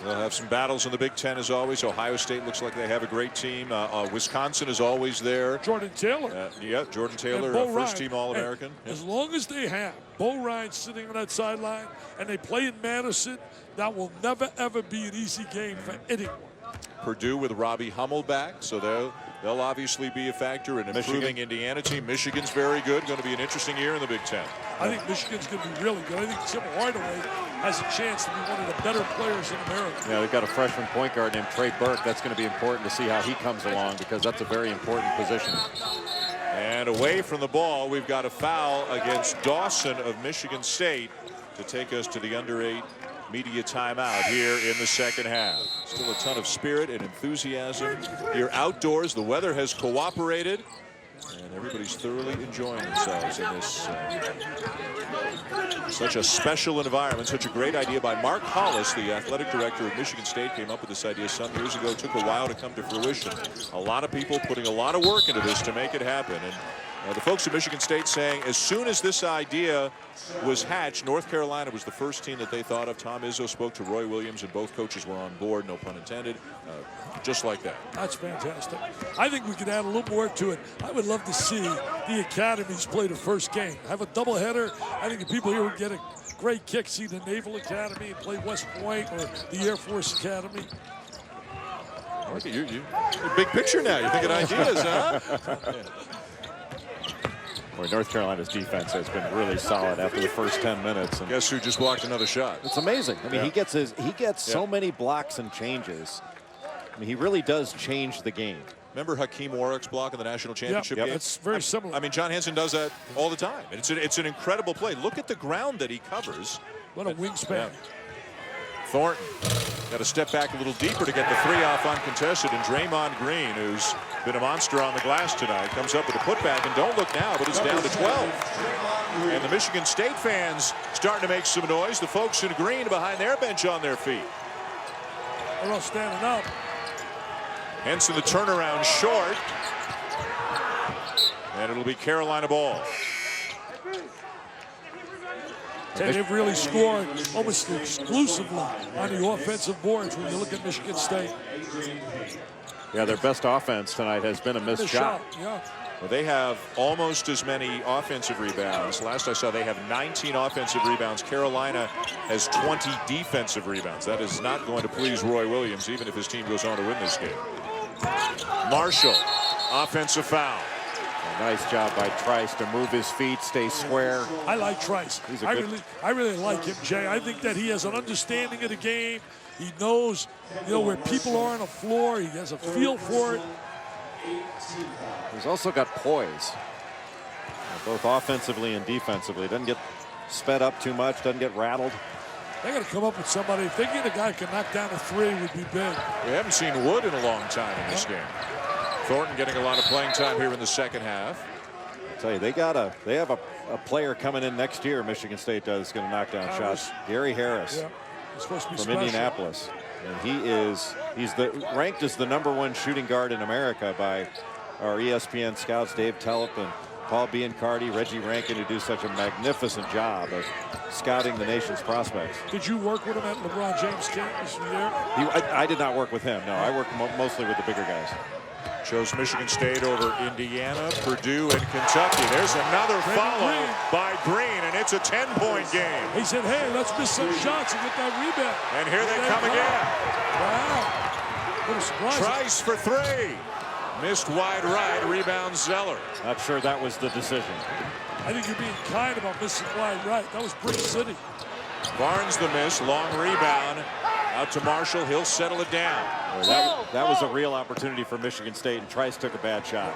They'll have some battles in the Big Ten as always. Ohio State looks like they have a great team. Wisconsin is always there. Jordan Taylor. Yeah, Jordan Taylor, first team All-American. Hey, as long as they have Bo Ryan sitting on that sideline and they play in Madison, that will never, ever be an easy game for anyone. Purdue with Robbie Hummel back, so they'll obviously be a factor in improving Indiana team. Michigan's very good. Going to be an interesting year in the Big Ten. I think Michigan's going to be really good. I think Tim Hardaway has a chance to be one of the better players in America. Yeah, they've got a freshman point guard named Trey Burke. That's going to be important to see how he comes along, because that's a very important position. And away from the ball, we've got a foul against Dawson of Michigan State to take us to the under-8 media timeout here in the second half. Still a ton of spirit and enthusiasm here outdoors. The weather has cooperated, and everybody's thoroughly enjoying themselves in this such a special environment. Such a great idea by Mark Hollis, the athletic director of Michigan State. Came up with this idea some years ago. It took a while to come to fruition. A lot of people putting a lot of work into this to make it happen. And the folks at Michigan State saying as soon as this idea was hatched, North Carolina was the first team that they thought of. Tom Izzo spoke to Roy Williams, and both coaches were on board, no pun intended, just like that. That's fantastic. I think we could add a little more to it. I would love to see the academies play the first game. Have a doubleheader. I think the people here would get a great kick, see the Naval Academy and play West Point or the Air Force Academy. Look at you. Big picture now. You're thinking ideas, huh? Boy, North Carolina's defense has been really solid after the first 10 minutes. And guess who just blocked another shot? It's amazing. I mean, he gets so many blocks and changes. I mean, he really does change the game. Remember Hakeem Warwick's block in the national championship game? It's very similar. I mean, John Hanson does that all the time. And it's an incredible play. Look at the ground that he covers. What a wingspan. Thornton got to step back a little deeper to get the three off uncontested, and Draymond Green, who's been a monster on the glass tonight, comes up with a putback, and don't look now, but it's down to 12. And the Michigan State fans starting to make some noise. The folks in green behind their bench on their feet. They're all standing up. Henson the turnaround short, and it'll be Carolina ball. They've really scored almost exclusively on the offensive boards when you look at Michigan State. Yeah, their best offense tonight has been a missed shot. Yeah. Well, they have almost as many offensive rebounds. Last I saw, they have 19 offensive rebounds. Carolina has 20 defensive rebounds. That is not going to please Roy Williams, even if his team goes on to win this game. Marshall, offensive foul. A nice job by Trice to move his feet, stay square. I like Trice. I really like him, Jay. I think that he has an understanding of the game. He knows, where people are on the floor. He has a feel for it. He's also got poise, both offensively and defensively. Doesn't get sped up too much, doesn't get rattled. They got to come up with somebody. Thinking the guy can knock down a three would be big. We haven't seen Wood in a long time in this game. Thornton getting a lot of playing time here in the second half. I tell you, they have a player coming in next year. Michigan State does going to knock down shots. Gary Harris, from Indianapolis, and he's ranked as the #1 shooting guard in America by our ESPN scouts, Dave Tellep and Paul Biancardi, Reggie Rankin, who do such a magnificent job of scouting the nation's prospects. Did you work with him at LeBron James campus there? I did not work with him. No, I worked mostly with the bigger guys. Chose Michigan State over Indiana, Purdue, and Kentucky. There's another follow by Green, and it's a 10-point game. He said, hey, let's miss some shots and get that rebound. And here they come again. Wow. What a surprise. Trice for three. Missed wide right, rebound Zeller. Not sure that was the decision. I think you're being kind about missing wide right. That was Brick City. Barnes the miss, long rebound. Out to Marshall, he'll settle it down. Well, that was a real opportunity for Michigan State, and Trice took a bad shot.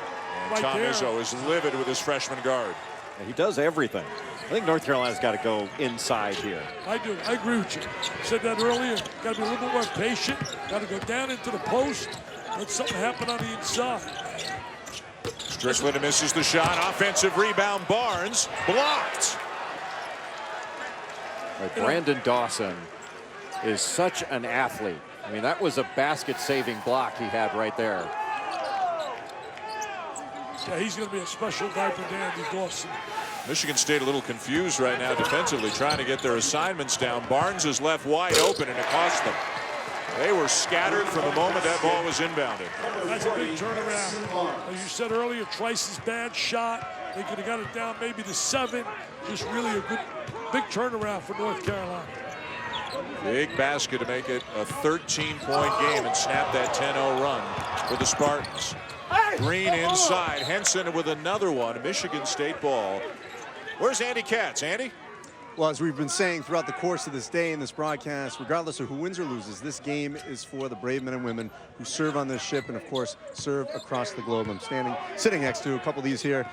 And Tom Izzo is livid with his freshman guard. And he does everything. I think North Carolina's got to go inside here. I do. I agree with you. Said that earlier. Got to be a little bit more patient. Got to go down into the post. Let something happen on the inside. Strickland misses the shot. Offensive rebound. Barnes blocked. Right, Brandon Dawson is such an athlete. I mean, that was a basket-saving block he had right there. Yeah, he's going to be a special guy for Andy Dawson. Michigan State a little confused right now defensively, trying to get their assignments down. Barnes is left wide open, and it cost them. They were scattered from the moment that ball was inbounded. That's a big turnaround. As you said earlier, Trice's bad shot. They could have got it down maybe to 7. Just really a good, big turnaround for North Carolina. Big basket to make it a 13-point game and snap that 10-0 run for the Spartans. Green inside. Henson with another one. Michigan State ball. Where's Andy Katz? Andy? Well, as we've been saying throughout the course of this day in this broadcast, regardless of who wins or loses, this game is for the brave men and women who serve on this ship and, of course, serve across the globe. I'm sitting next to a couple of these here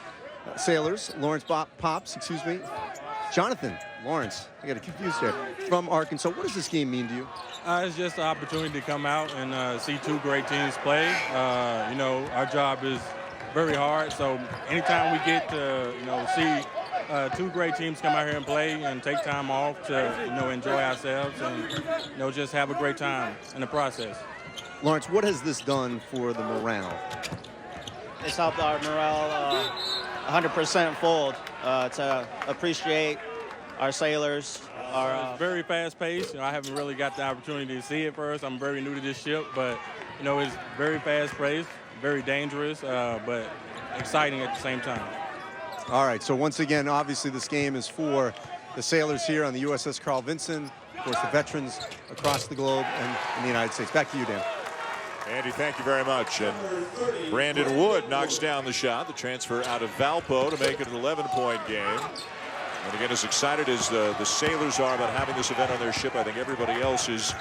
sailors. Lawrence Pops, Jonathan Lawrence, I got it confused there, from Arkansas. What does this game mean to you? It's just an opportunity to come out and see 2 great teams play. You know, our job is very hard, so anytime we get to, see 2 great teams come out here and play and take time off to, enjoy ourselves and, just have a great time in the process. Lawrence, what has this done for the morale? It's helped our morale 100% fold to appreciate our sailors. It's very fast-paced. I haven't really got the opportunity to see it first. I'm very new to this ship, but, it's very fast-paced, very dangerous, but exciting at the same time. All right, so once again, obviously this game is for the sailors here on the USS Carl Vinson, of course, the veterans across the globe and in the United States. Back to you, Dan. Andy, thank you very much. And Brandon Wood knocks down the shot, the transfer out of Valpo to make it an 11-point game. And again, as excited as the sailors are about having this event on their ship, I think everybody else is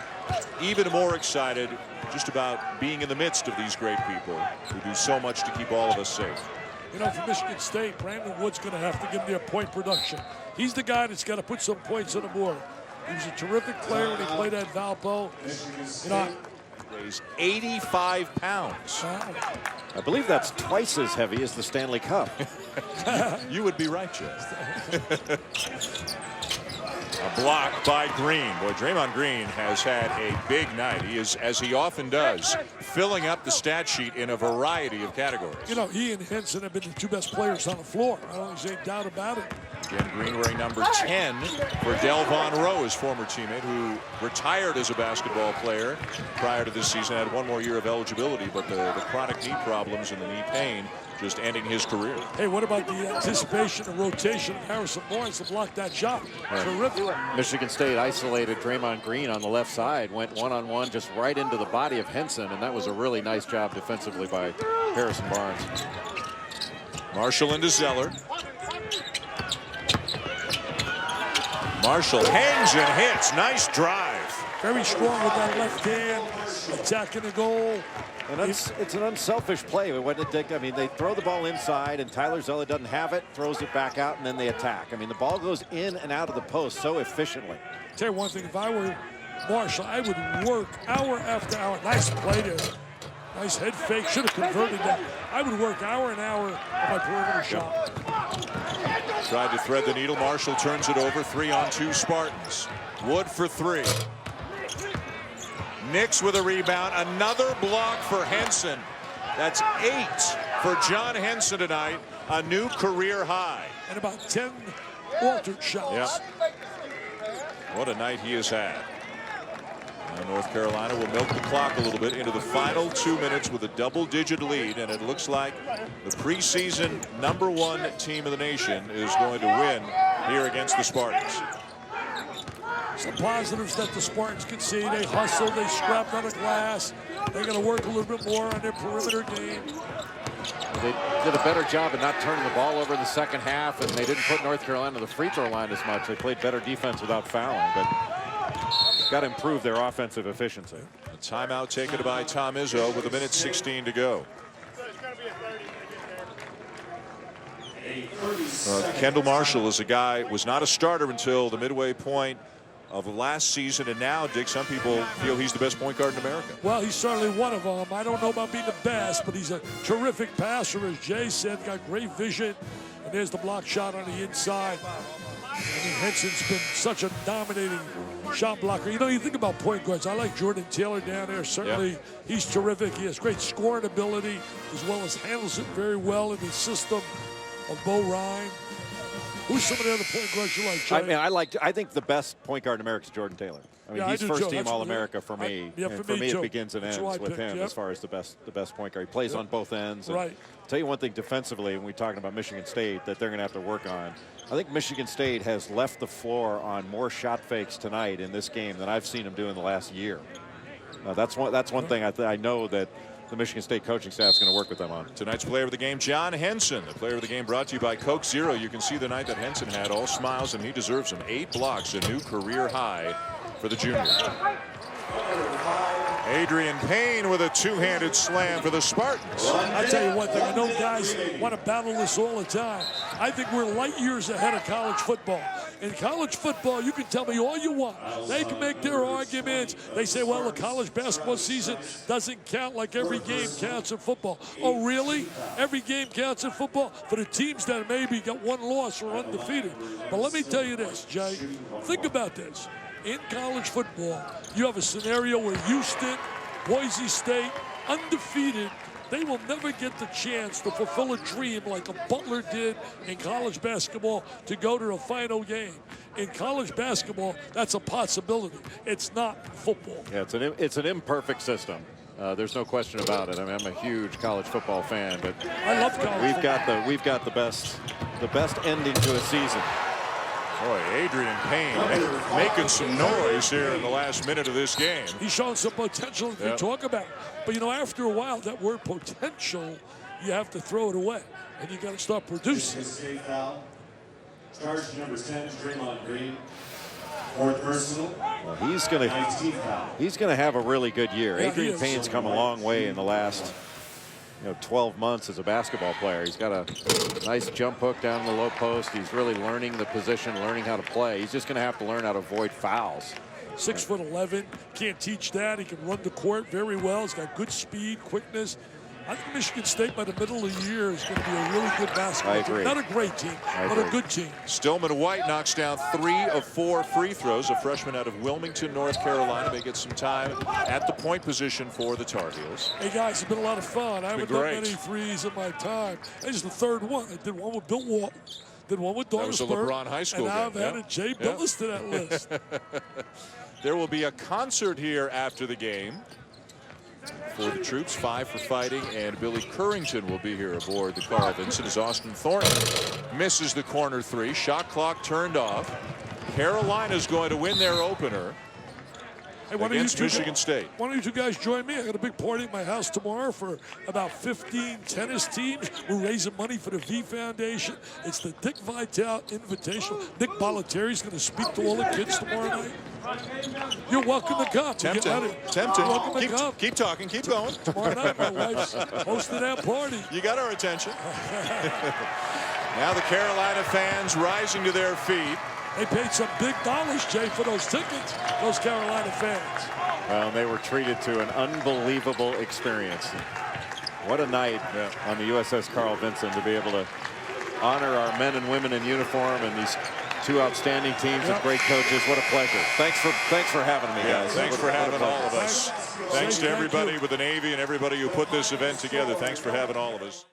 even more excited just about being in the midst of these great people who do so much to keep all of us safe. You know, for Michigan State, Brandon Wood's going to have to give me a point production. He's the guy that's got to put some points on the board. He was a terrific player when he played at Valpo. Weighs 85 pounds. Wow. I believe that's twice as heavy as the Stanley Cup. You would be right, Jeff. A block by Green. Boy, Draymond Green has had a big night. He is, as he often does, filling up the stat sheet in a variety of categories. You know, he and Henson have been the 2 best players on the floor. I don't think there's any doubt about it. Again, Green wearing number 10 for Delvon Rowe, his former teammate, who retired as a basketball player prior to this season. Had 1 more year of eligibility, but the chronic knee problems and the knee pain just ending his career. Hey, what about the anticipation and rotation of Harrison Barnes to block that shot? Terrific. Michigan State isolated Draymond Green on the left side, went one-on-one just right into the body of Henson, and that was a really nice job defensively by Harrison Barnes. Marshall into Zeller. Marshall hangs and hits. Nice drive. Very strong with that left hand, attacking the goal. And it's an unselfish play. I mean, they throw the ball inside, and Tyler Zeller doesn't have it, throws it back out, and then they attack. I mean, the ball goes in and out of the post so efficiently. Tell you one thing, if I were Marshall, I would work hour after hour. Nice play there. Nice head fake. Should have converted that. I would work hour and hour on my perimeter shot. Tried to thread the needle. Marshall turns it over. 3-on-2 Spartans. Wood for 3. Nix with a rebound. Another block for Henson. That's 8 for John Henson tonight. A new career high. And about 10 altered shots. Yep. What a night he has had. Now North Carolina will milk the clock a little bit into the final 2 minutes with a double-digit lead, and it looks like the preseason #1 team of the nation is going to win here against the Spartans. Some positives that the Spartans can see. They hustled, they scrapped on the glass. They're going to work a little bit more on their perimeter game. They did a better job of not turning the ball over in the second half, and they didn't put North Carolina to the free throw line as much. They played better defense without fouling, but got to improve their offensive efficiency. A timeout taken by Tom Izzo with 1:16 to go. Kendall Marshall is a guy, was not a starter until the midway point of last season, and now, Dick, some people feel he's the best point guard in America. Well, he's certainly one of them. I don't know about being the best, but he's a terrific passer, as Jay said, got great vision. And there's the block shot on the inside. I mean, Henson's been such a dominating shot blocker. You know, you think about point guards. I like Jordan Taylor down there. Certainly, he's terrific. He has great scoring ability as well as handles it very well in the system of Bo Ryan. Who's some of the other point guards you like, Jay? I mean, I think the best point guard in America is Jordan Taylor. I mean, he's first team All-America for me. For me, it begins and ends with him as far as the best point guard. He plays on both ends. And I'll tell you one thing defensively, when we're talking about Michigan State, that they're going to have to work on. I think Michigan State has left the floor on more shot fakes tonight in this game than I've seen them do in the last year. That's one thing I know that the Michigan State coaching staff is going to work with them on. Tonight's player of the game, John Henson. The player of the game brought to you by Coke Zero. You can see the night that Henson had, all smiles, and he deserves them. 8 blocks, a new career high for the junior. Adrian Payne with a two-handed slam for the Spartans. I'll tell you one thing. I know guys want to battle this all the time. I think we're light years ahead of college football. In college football, you can tell me all you want. They can make their arguments. They say, well, the college basketball season doesn't count like every game counts in football. Oh, really? Every game counts in football for the teams that maybe got one loss or undefeated. But let me tell you this, Jay. Think about this. In college football, you have a scenario where Houston, Boise State, undefeated, they will never get the chance to fulfill a dream like a Butler did in college basketball to go to a final game. In college basketball, that's a possibility. It's not football. Yeah, it's an imperfect system. There's no question about it. I mean, I'm a huge college football fan, but I love college football. We've got the best ending to a season. Boy, Adrian Payne making some noise here in the last minute of this game. He's showing some potential to talk about. But, you know, after a while, that word potential, you have to throw it away. And you got to start producing. Charge number 10, Draymond Green. Fourth personal. Well, he's gonna have a really good year. Adrian Payne's come a long way in the last 12 months as a basketball player. He's got a nice jump hook down in the low post. He's really learning the position, learning how to play. He's just going to have to learn how to avoid fouls. 6'11", can't teach that. He can run the court very well. He's got good speed, quickness. I think Michigan State by the middle of the year is going to be a really good basketball team. Not a great team, but a good team. Stillman White knocks down 3 of 4 free throws. A freshman out of Wilmington, North Carolina. May get some time at the point position for the Tar Heels. Hey, guys, it's been a lot of fun. I haven't done many threes in my time. This is the third one. I did one with Bill Walton, did one with Doris That was a LeBron High School and game. I've added Jay Billis to that list. There will be a concert here after the game for the troops, 5 for fighting, and Billy Currington will be here aboard the Carl Vinson as Austin Thornton misses the corner 3. Shot clock turned off. Carolina's going to win their opener against Michigan State. Why don't you two guys join me? I got a big party at my house tomorrow for about 15 tennis teams. We're raising money for the V Foundation. It's the Dick Vitale Invitational. Nick Bollettieri's going to speak to all the kids tomorrow night. You're welcome to come. Tempting. Keep talking. Keep going. Tomorrow night, my wife's hosting that party. You got our attention. Now the Carolina fans rising to their feet. They paid some big dollars, Jay, for those tickets, those Carolina fans. Well, they were treated to an unbelievable experience. What a night on the USS Carl Vinson to be able to honor our men and women in uniform and these 2 outstanding teams with great coaches. What a pleasure. Thanks for having me, guys. Thanks for having all of us. Thanks to everybody with the Navy and everybody who put this event together. Thanks for having all of us.